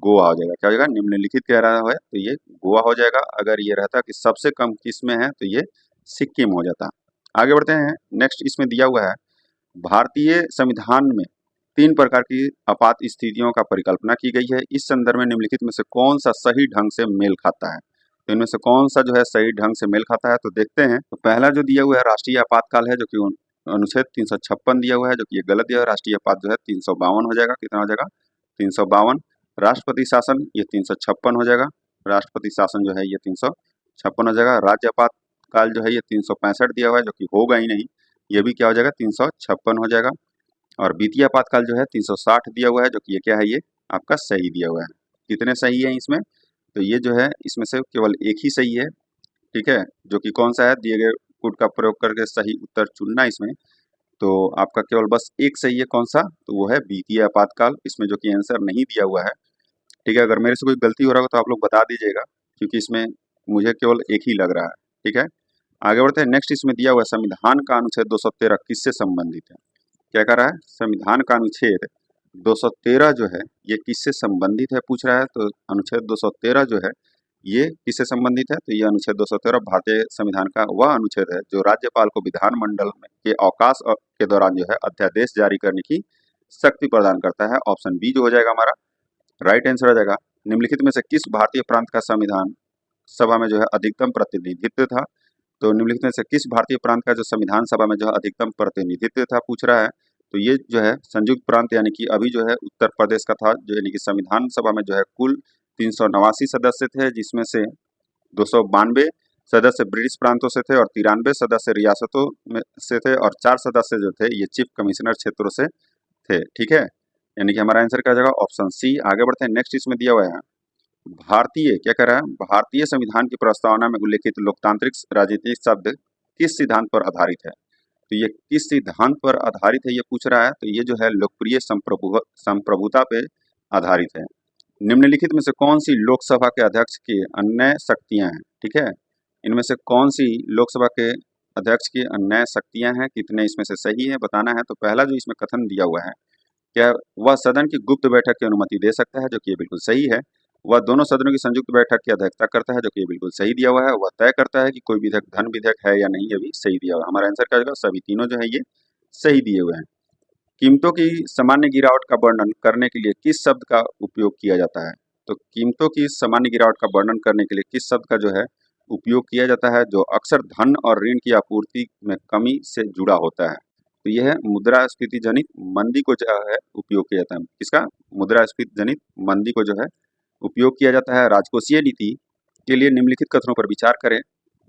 गोवा हो जाएगा। क्या हो जाएगा, निम्नलिखित कह रहा है तो ये गोवा हो जाएगा। अगर ये रहता कि सबसे कम किस में है तो ये सिक्किम हो जाता। आगे बढ़ते हैं, नेक्स्ट इसमें दिया हुआ है भारतीय संविधान में 3 प्रकार की आपात स्थितियों का परिकल्पना की गई है। इस संदर्भ में निम्नलिखित में से कौन सा सही ढंग से मेल खाता है? तो इनमें से कौन सा जो है सही ढंग से मेल खाता है, तो देखते हैं। तो पहला जो दिया हुआ है राष्ट्रीय आपातकाल है जो कि अनुच्छेद 356 दिया हुआ है जो कि ये गलत दिया है। राष्ट्रीय आपात जो है 352 हो जाएगा। कितना हो जाएगा, 352। राष्ट्रपति शासन ये 356 हो जाएगा। राष्ट्रपति शासन जो है ये 356 हो जाएगा। राज्य आपातकाल जो है ये 365 दिया हुआ है जो कि होगा ही नहीं, ये भी क्या हो जाएगा, 356 हो जाएगा। और वित्तीय आपातकाल जो है 360 दिया हुआ है जो कि ये क्या है, ये आपका सही दिया हुआ है। कितने सही है इसमें, तो ये जो है इसमें से केवल एक ही सही है। ठीक है, जो कि कौन सा है, दिए गए कोड का प्रयोग करके सही उत्तर चुनना इसमें। तो आपका केवल बस एक सही है, कौन सा, तो वो है वित्तीय आपातकाल। इसमें जो कि आंसर नहीं दिया हुआ है। ठीक है, अगर मेरे से कोई गलती हो रहा हो तो आप लोग बता दीजिएगा क्योंकि इसमें मुझे केवल एक ही लग रहा है। ठीक है, आगे बढ़ते हैं। नेक्स्ट इसमें दिया हुआ है संविधान का अनुच्छेद 213 किससे संबंधित है? क्या कर रहा है, संविधान का अनुच्छेद 213 जो है ये किससे संबंधित है पूछ रहा है। तो अनुच्छेद 213 जो है ये किससे संबंधित है, तो ये अनुच्छेद 213 भारतीय संविधान का वह अनुच्छेद है जो राज्यपाल को विधानमंडल के अवकाश के दौरान जो है अध्यादेश जारी करने की शक्ति प्रदान करता है। ऑप्शन बी जो हो जाएगा हमारा राइट आंसर हो जाएगा। निम्नलिखित में से किस भारतीय प्रांत का संविधान सभा में जो है अधिकतम प्रतिनिधित्व था? तो निम्नलिखित में से किस भारतीय प्रांत का जो संविधान सभा में जो है अधिकतम प्रतिनिधित्व था पूछ रहा है। तो ये जो है संयुक्त प्रांत यानी कि अभी जो है उत्तर प्रदेश का था, जो यानी कि संविधान सभा में जो है कुल 389 सदस्य थे जिसमें से 292 सदस्य ब्रिटिश प्रांतों से थे और 93 सदस्य रियासतों में से थे और 4 सदस्य जो थे ये चीफ कमिश्नर क्षेत्रों से थे। ठीक है, यानी कि हमारा आंसर क्या हो जाएगा, ऑप्शन सी। आगे बढ़ते हैं, नेक्स्ट इसमें दिया हुआ है भारतीय, क्या कह रहा है, भारतीय संविधान की प्रस्तावना में उल्लेखित लोकतांत्रिक राजनीतिक शब्द किस सिद्धांत पर आधारित है? तो ये किस सिद्धांत पर आधारित है ये पूछ रहा है। तो ये जो है लोकप्रिय संप्रभुता पे आधारित है। निम्नलिखित में से कौन सी लोकसभा के अध्यक्ष की अन्य शक्तियां हैं? ठीक है, इनमें से कौन सी लोकसभा के अध्यक्ष की अन्य शक्तियां हैं, कितने इसमें से सही है बताना है। तो पहला जो इसमें कथन दिया हुआ है, क्या वह सदन की गुप्त बैठक की अनुमति दे सकता है, जो कि ये बिल्कुल सही है। वह दोनों सदनों की संयुक्त बैठक की अध्यक्षता करता है, जो कि ये बिल्कुल सही दिया हुआ है। वह तय करता है कि कोई विधेयक धन विधेयक है या नहीं, ये भी सही दिया हुआ है। हमारा आंसर क्या होगा, सभी तीनों जो है ये सही दिए हुए हैं। कीमतों की सामान्य गिरावट का वर्णन करने के लिए किस शब्द का उपयोग किया जाता है? तो कीमतों की सामान्य गिरावट का वर्णन करने के लिए किस शब्द का जो है उपयोग किया जाता है, जो अक्सर धन और ऋण की आपूर्ति में कमी से जुड़ा होता है। तो यह है मुद्रास्फीति जनित मंदी को जो है उपयोग किया जाता है। किसका, मुद्रास्फीति जनित मंदी को जो है उपयोग किया जाता है। राजकोषीय नीति के लिए निम्नलिखित कथनों पर विचार करें।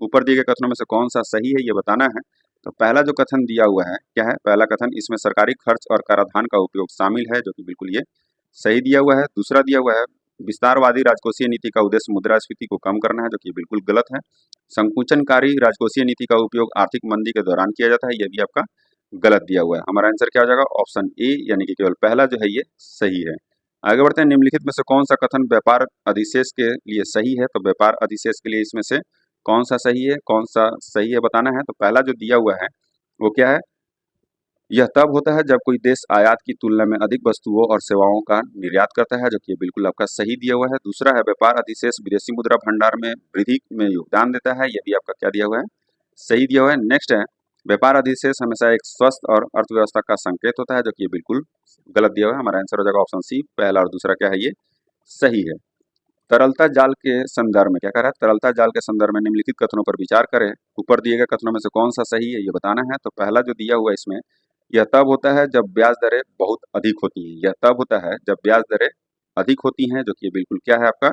ऊपर दिए गए कथनों में से कौन सा सही है ये बताना है। तो पहला जो कथन दिया हुआ है क्या है, पहला कथन, इसमें सरकारी खर्च और कराधान का उपयोग शामिल है, जो कि बिल्कुल ये सही दिया हुआ है। दूसरा दिया हुआ है विस्तारवादी राजकोषीय नीति का उद्देश्य मुद्रास्फीति को कम करना है, जो कि बिल्कुल गलत है। संकुचनकारी राजकोषीय नीति का उपयोग आर्थिक मंदी के दौरान किया जाता है, यह भी आपका गलत दिया हुआ है। हमारा आंसर क्या हो जाएगा, ऑप्शन ए, यानी कि केवल पहला जो है ये सही है। आगे बढ़ते हैं, निम्नलिखित में से कौन सा कथन व्यापार अधिशेष के लिए सही है? तो व्यापार अधिशेष के लिए इसमें से कौन सा सही है, कौन सा सही है बताना है। तो पहला जो दिया हुआ है वो क्या है, यह तब होता है जब कोई देश आयात की तुलना में अधिक वस्तुओं और सेवाओं का निर्यात करता है, जो कि ये बिल्कुल आपका सही दिया हुआ है। दूसरा है व्यापार अधिशेष विदेशी मुद्रा भंडार में वृद्धि में योगदान देता है, ये भी आपका क्या दिया हुआ है, सही दिया हुआ है। नेक्स्ट है व्यापार अधिशेष हमेशा एक स्वस्थ और अर्थव्यवस्था का संकेत होता है, जो कि ये बिल्कुल गलत दिया हुआ है। हमारा आंसर हो जाएगा ऑप्शन सी, पहला और दूसरा क्या है, ये सही है। तरलता जाल के संदर्भ में क्या कह रहा है, तरलता जाल के संदर्भ में निम्नलिखित कथनों पर विचार करें, ऊपर दिए गए कथनों में से कौन सा सही है ये बताना है। तो पहला जो दिया हुआ है इसमें, यह तब होता है जब ब्याज दरें बहुत अधिक होती हैं, यह तब होता है जब ब्याज दरें अधिक होती हैं, जो कि बिल्कुल क्या है आपका,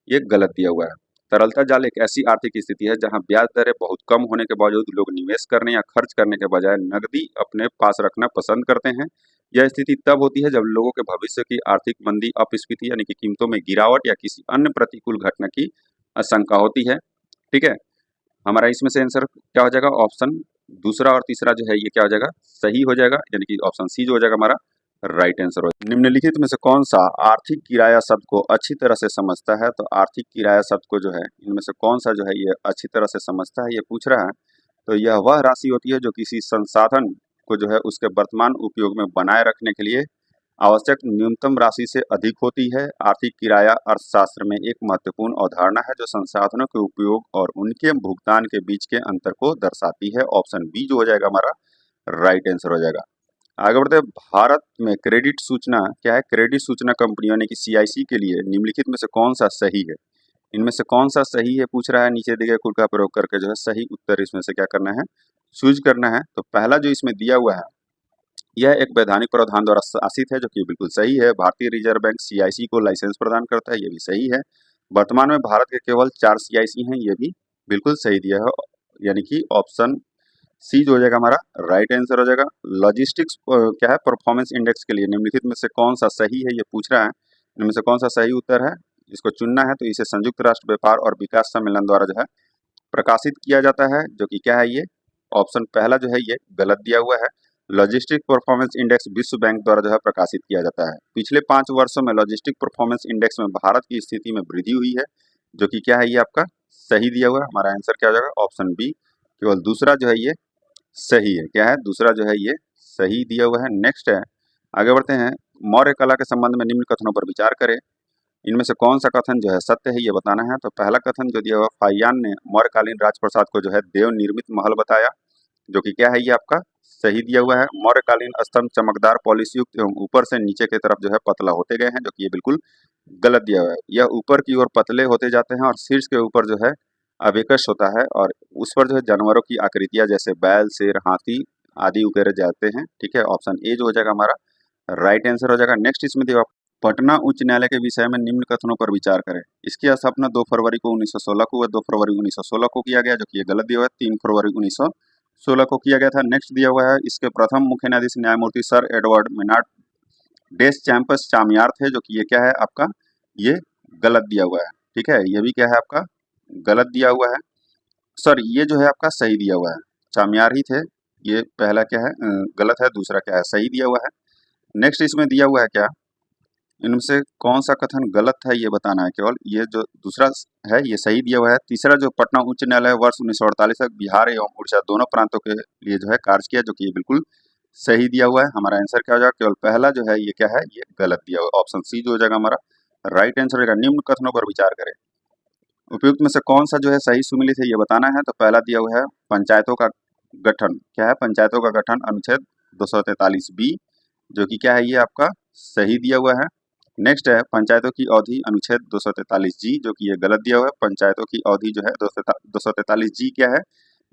ये गलत दिया हुआ है। तरलता जाल एक ऐसी आर्थिक स्थिति है जहां ब्याज दरें बहुत कम होने के बावजूद लोग निवेश करने या खर्च करने के बजाय नकदी अपने पास रखना पसंद करते हैं। यह स्थिति तब होती है जब लोगों के भविष्य की आर्थिक मंदी, अपस्फीति यानी कि कीमतों में गिरावट या किसी अन्य प्रतिकूल घटना की आशंका होती है। ठीक है, हमारा इसमें से आंसर क्या हो जाएगा, ऑप्शन दूसरा और तीसरा जो है ये क्या हो जाएगा, सही हो जाएगा, यानी कि ऑप्शन सी जो हो जाएगा हमारा राइट आंसर हो जाएगा। निम्नलिखित में से कौन सा आर्थिक किराया शब्द को अच्छी तरह से समझता है, तो आर्थिक किराया शब्द को जो है इनमें से कौन सा जो है ये अच्छी तरह से समझता है, ये पूछ रहा है। तो यह वह राशि होती है जो किसी संसाधन को जो है उसके वर्तमान उपयोग में बनाए रखने के लिए आवश्यक न्यूनतम राशि से अधिक होती है। आर्थिक किराया अर्थशास्त्र में एक महत्वपूर्ण अवधारणा है जो संसाधनों के उपयोग और उनके भुगतान के बीच के अंतर को दर्शाती है। ऑप्शन बी जो हो जाएगा हमारा राइट आंसर हो जाएगा। आगे बढ़ते हैं, भारत में क्रेडिट सूचना क्या है, क्रेडिट सूचना कंपनियों यानी कि सीआईसी के लिए निम्नलिखित में से कौन सा सही है, इनमें से कौन सा सही है पूछ रहा है। नीचे दिए गए कुल का प्रयोग करके जो है सही उत्तर इसमें से क्या करना है, चूज करना है। तो पहला जो इसमें दिया हुआ है यह एक वैधानिक प्रावधान द्वारा शासित है, जो कि बिल्कुल सही है। भारतीय रिजर्व बैंक सीआईसी को लाइसेंस प्रदान करता है, ये भी सही है। वर्तमान में भारत के केवल 4 सीआईसी हैं, ये भी बिल्कुल सही दिया है, यानी कि ऑप्शन सी जो हो जाएगा हमारा राइट आंसर हो जाएगा। लॉजिस्टिक्स क्या है, परफॉर्मेंस इंडेक्स के लिए निम्नलिखित में से कौन सा सही है ये पूछ रहा है, इनमें से कौन सा सही उत्तर है, इसको चुनना है। तो इसे संयुक्त राष्ट्र व्यापार और विकास सम्मेलन द्वारा जो है प्रकाशित किया जाता है, जो कि क्या है, ये ऑप्शन पहला जो है ये गलत दिया हुआ है। लॉजिस्टिक परफॉर्मेंस इंडेक्स विश्व बैंक द्वारा जो है प्रकाशित किया जाता है। पिछले 5 वर्षों में लॉजिस्टिक परफॉर्मेंस इंडेक्स में भारत की स्थिति में वृद्धि हुई है, जो कि क्या है, ये आपका सही दिया हुआ है। हमारा आंसर क्या हो जाएगा, ऑप्शन बी, केवल दूसरा जो है ये सही है। क्या है, दूसरा जो है ये सही दिया हुआ है। नेक्स्ट है, आगे बढ़ते हैं, मौर्य कला के संबंध में निम्न कथनों पर विचार करें, इनमें से कौन सा कथन जो है सत्य है ये बताना है। तो पहला कथन जो दिया हुआ, फाहियान ने मौर्यकालीन राजप्रसाद को जो है देव निर्मित महल बताया, जो कि क्या है, ये आपका सही दिया हुआ है। मौर्यकालीन स्तंभ चमकदार पॉलिश युक्त एवं ऊपर से नीचे की तरफ जो है पतला होते गए हैं, जो कि ये बिल्कुल गलत दिया हुआ है। यह ऊपर की ओर पतले होते जाते हैं और शीर्ष के ऊपर जो है अविकश होता है, और उस पर जो है जानवरों की आकृतियां जैसे बैल, शेर, हाथी आदि उकेरे जाते हैं। ठीक है, ऑप्शन ए जो हो जाएगा हमारा राइट आंसर हो जाएगा। नेक्स्ट इसमें दिया, पटना उच्च न्यायालय के विषय में निम्न कथनों पर विचार करें। इसकी स्थापना 2 फरवरी को 1916 को 2 फरवरी 1916 को किया गया, जो कि ये गलत दिया हुआ है, 3 फरवरी 1916 को किया गया था। नेक्स्ट दिया हुआ है, इसके प्रथम मुख्य न्यायाधीश न्यायमूर्ति सर एडवर्ड मेनार्ड डेस चैम्पस चामियार थे, जो कि ये क्या है आपका, ये गलत दिया हुआ है। ठीक है, ये भी क्या है आपका गलत दिया हुआ है, सर ये जो है आपका सही दिया हुआ है, चामियार ही थे। ये पहला क्या है गलत है, दूसरा क्या है सही दिया हुआ है। नेक्स्ट इसमें दिया हुआ है क्या, इनमें से कौन सा कथन गलत है ये बताना है केवल, ये जो दूसरा है ये सही दिया हुआ है। तीसरा जो पटना उच्च न्यायालय वर्ष 1948 तक बिहार एवं उड़ीसा दोनों प्रांतों के लिए जो है कार्य किया, जो कि ये बिल्कुल सही दिया हुआ है। हमारा आंसर क्या हो जाएगा, केवल पहला जो है ये क्या है, ये गलत दिया हुआ है। ऑप्शन सी जो हो जाएगा हमारा राइट आंसर होगा। निम्न कथनों पर विचार करें, उपयुक्त में से कौन सा जो है सही सुमिलित है ये बताना है। तो पहला दिया हुआ है पंचायतों का गठन, क्या है, पंचायतों का गठन अनुच्छेद 243 बी, जो कि क्या है, ये आपका सही दिया हुआ है। नेक्स्ट है पंचायतों की अवधि अनुच्छेद 243 जी, जो कि ये गलत दिया हुआ है। पंचायतों की अवधि जो है 243 जी क्या है,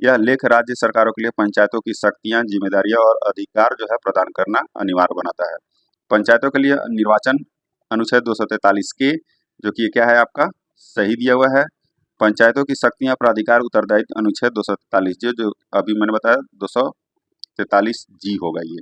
यह लेख राज्य सरकारों के लिए पंचायतों की शक्तियां, जिम्मेदारियां और अधिकार जो है प्रदान करना अनिवार्य बनाता है। पंचायतों के लिए निर्वाचन अनुच्छेद 243 के, जो कि ये क्या है आपका सही दिया हुआ है। पंचायतों की शक्तियां, प्राधिकार, उत्तरदायित्व अनुच्छेद 243 जी, जो अभी मैंने बताया 243 जी होगा ये।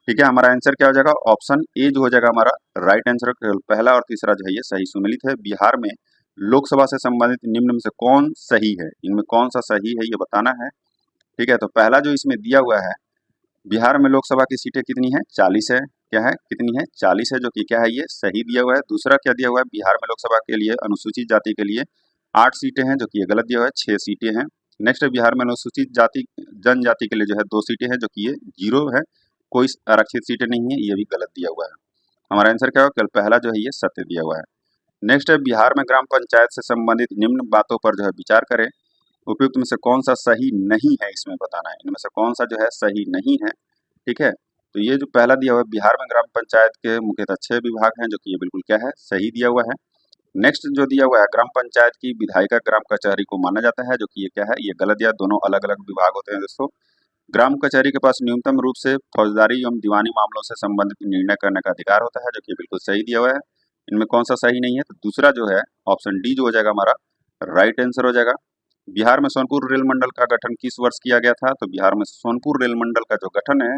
ठीक है, हमारा आंसर क्या हो जाएगा, ऑप्शन ए जो हो जाएगा हमारा राइट आंसर। पहला और तीसरा जो है ये सही सुमिलित है। बिहार में लोकसभा से संबंधित निम्न में से कौन सही है, इनमें कौन सा सही है ये बताना है। ठीक है, तो पहला जो इसमें दिया हुआ है, बिहार में लोकसभा की सीटें कितनी है, 40 है। क्या है, कितनी है, 40 है, जो कि क्या है, ये सही दिया हुआ है। दूसरा क्या दिया हुआ है, बिहार में लोकसभा के लिए अनुसूचित जाति के लिए 8 सीटें हैं, जो कि ये गलत दिया हुआ है, 6 सीटें हैं। नेक्स्ट बिहार में अनुसूचित जाति जनजाति के लिए जो है 2 सीटें हैं, जो कि ये 0 है। कोई आरक्षित सीटें नहीं है, ये भी गलत दिया हुआ है। हमारा आंसर क्या होगा? केवल पहला जो है ये सत्य दिया हुआ है। नेक्स्ट है, बिहार में ग्राम पंचायत से संबंधित निम्न बातों पर जो है विचार करें, उपयुक्त में से कौन सा सही नहीं है, इसमें बताना है। इनमें से कौन सा जो है सही नहीं है, ठीक है। तो ये जो पहला दिया हुआ है, बिहार में ग्राम पंचायत के मुख्यतः 6 विभाग हैं, जो कि ये बिल्कुल क्या है? सही दिया हुआ है। नेक्स्ट जो दिया हुआ है, ग्राम पंचायत की विधायिका ग्राम कचहरी को माना जाता है, जो कि ये क्या है? ये गलत दिया। दोनों अलग अलग विभाग होते हैं दोस्तों। ग्राम कचहरी के पास न्यूनतम रूप से फौजदारी एवं दीवानी मामलों से संबंधित निर्णय करने का अधिकार होता है, जो कि बिल्कुल सही दिया हुआ है। इनमें कौन सा सही नहीं है? तो दूसरा जो है ऑप्शन डी जो हो जाएगा हमारा राइट आंसर हो जाएगा। बिहार में सोनपुर रेल मंडल का गठन किस वर्ष किया गया था? तो बिहार में सोनपुर रेल मंडल का जो गठन है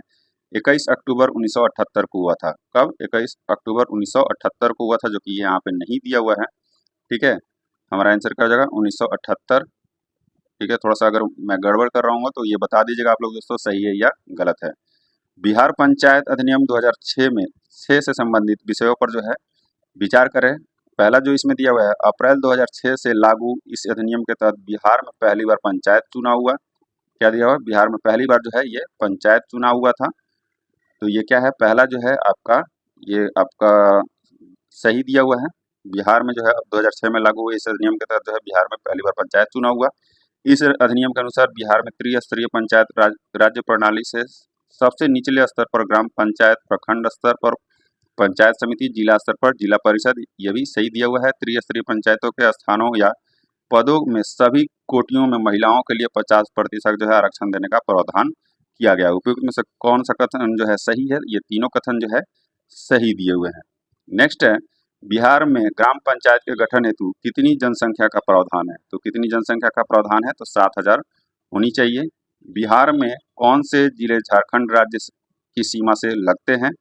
21 अक्टूबर 1978 को हुआ था। कब? 21 अक्टूबर 1978 को हुआ था, जो कि यहाँ पे नहीं दिया हुआ है, ठीक है। हमारा आंसर क्या हो जाएगा? 1978, ठीक है। थोड़ा सा अगर मैं गड़बड़ कर रहा हूँ तो ये बता दीजिएगा आप लोग दोस्तों, सही है या गलत है। बिहार पंचायत अधिनियम 2006 में 6 से संबंधित विषयों पर जो है विचार करें। पहला जो इसमें दिया हुआ है, अप्रैल 2006 से लागू इस अधिनियम के तहत बिहार में पहली बार पंचायत चुनाव हुआ। क्या दिया हुआ? बिहार में पहली बार जो है ये पंचायत चुनाव हुआ था। तो ये क्या है? पहला जो है आपका, ये आपका सही दिया हुआ है। बिहार में जो है 2006 में लागू हुए इस अधिनियम के तहत जो है बिहार में पहली बार पंचायत चुनाव हुआ। इस अधिनियम के अनुसार बिहार में त्रिस्तरीय पंचायत राज्य प्रणाली से सबसे निचले स्तर पर ग्राम पंचायत, प्रखंड स्तर पर पंचायत समिति, जिला स्तर पर जिला परिषद, ये भी सही दिया हुआ है। त्रिस्तरीय पंचायतों के स्थानों या पदों में सभी कोटियों में महिलाओं के लिए 50% जो है आरक्षण देने का प्रावधान किया गया। उपयुक्त में से कौन सा कथन जो है सही है? ये तीनों कथन जो है सही दिए हुए हैं। नेक्स्ट है, बिहार में ग्राम पंचायत के गठन हेतु कितनी जनसंख्या का प्रावधान है? तो कितनी जनसंख्या का प्रावधान है? तो 7,000 होनी चाहिए। बिहार में कौन से जिले झारखंड राज्य की सीमा से लगते हैं?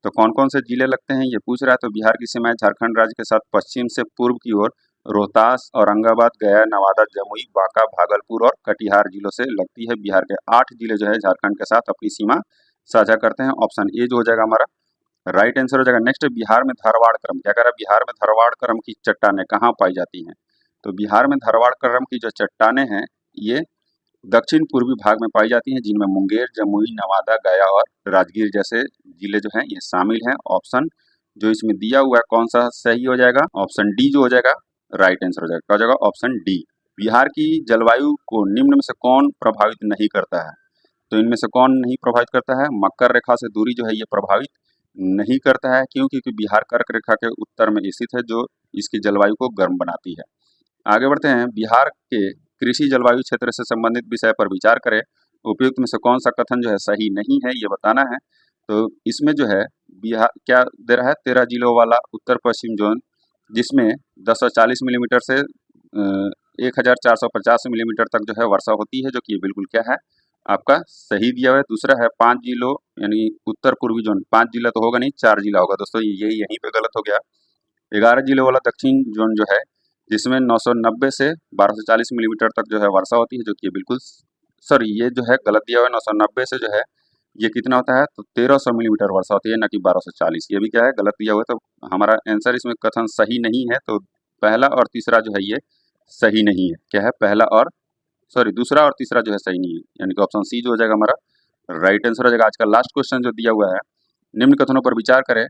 तो कौन कौन से जिले लगते हैं ये पूछ रहा है। तो बिहार की सीमाएं झारखंड राज्य के साथ पश्चिम से पूर्व की ओर रोहतास, औरंगाबाद, गया, नवादा, जमुई, बांका, भागलपुर और कटिहार जिलों से लगती है। बिहार के 8 जिले जो है झारखंड के साथ अपनी सीमा साझा करते हैं। ऑप्शन ए जो हो जाएगा हमारा राइट आंसर हो जाएगा। नेक्स्ट बिहार में धारवाड़ क्रम, क्या कह रहा है? बिहार में धारवाड़ क्रम की चट्टानें कहाँ पाई जाती हैं? तो बिहार में धारवाड़ क्रम की जो चट्टानें हैं ये दक्षिण पूर्वी भाग में पाई जाती हैं, जिनमें मुंगेर, जमुई, नवादा, गया और राजगीर जैसे जिले जो हैं ये शामिल हैं। ऑप्शन जो इसमें दिया हुआ है कौन सा सही हो जाएगा? ऑप्शन डी जो हो जाएगा राइट आंसर हो जाएगा। क्या हो जाएगा? Option D. बिहार की जलवायु को निम्न में से कौन प्रभावित नहीं करता है? तो इनमें से कौन नहीं प्रभावित करता है? मकर रेखा से दूरी जो है ये प्रभावित नहीं करता है। क्यों? क्योंकि बिहार कर्क रेखा के उत्तर में स्थित है, जो इसकी जलवायु को गर्म बनाती है। आगे बढ़ते हैं, बिहार के कृषि जलवायु क्षेत्र से संबंधित विषय पर विचार करें। उपयुक्त में से कौन सा कथन जो है सही नहीं है, ये बताना है। तो इसमें जो है बिहार क्या दे रहा है? 13 जिलों वाला उत्तर पश्चिम जोन, जिसमें 1040 मिलीमीटर से 1450 मिलीमीटर तक जो है वर्षा होती है, जो कि बिल्कुल क्या है? आपका सही दिया हुआ है। दूसरा है 5 जिलों यानी उत्तर पूर्वी जोन, 5 जिला तो होगा नहीं, 4 जिला होगा दोस्तों, ये यहीं पे गलत हो गया। 11 जिलों वाला दक्षिण जोन जो है, जिसमें 990 से 1240 मिलीमीटर तक जो है वर्षा होती है, जो कि बिल्कुल सॉरी ये जो है गलत दिया हुआ है। 990 से जो है ये कितना होता है? तो 1300 मिलीमीटर वर्षा होती है, न कि 1240। ये भी क्या है? गलत दिया हुआ है। तो हमारा आंसर इसमें कथन सही नहीं है। तो पहला और तीसरा जो है ये सही नहीं है। क्या है? पहला और सॉरी दूसरा और तीसरा जो है सही नहीं है, यानी कि ऑप्शन सी जो हो जाएगा हमारा राइट आंसर हो जाएगा। आज का लास्ट क्वेश्चन जो दिया हुआ है, निम्न कथनों पर विचार करें,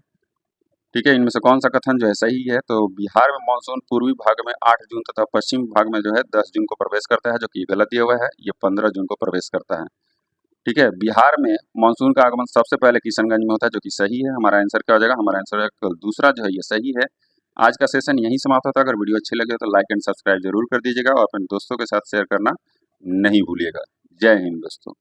ठीक है। इनमें से कौन सा कथन जो है सही है? तो बिहार में मानसून पूर्वी भाग में 8 जून तथा पश्चिम भाग में जो है 10 जून को प्रवेश करता है, जो कि गलत दिया हुआ है। ये 15 जून को प्रवेश करता है, ठीक है। बिहार में मानसून का आगमन सबसे पहले किशनगंज में होता है, जो कि सही है। हमारा आंसर क्या हो जाएगा? हमारा आंसर केवल दूसरा जो है ये सही है। आज का सेशन यहीं समाप्त होता है। अगर वीडियो अच्छी लगे तो लाइक एंड सब्सक्राइब जरूर कर दीजिएगा और अपने दोस्तों के साथ शेयर करना नहीं भूलिएगा। जय हिंद दोस्तों।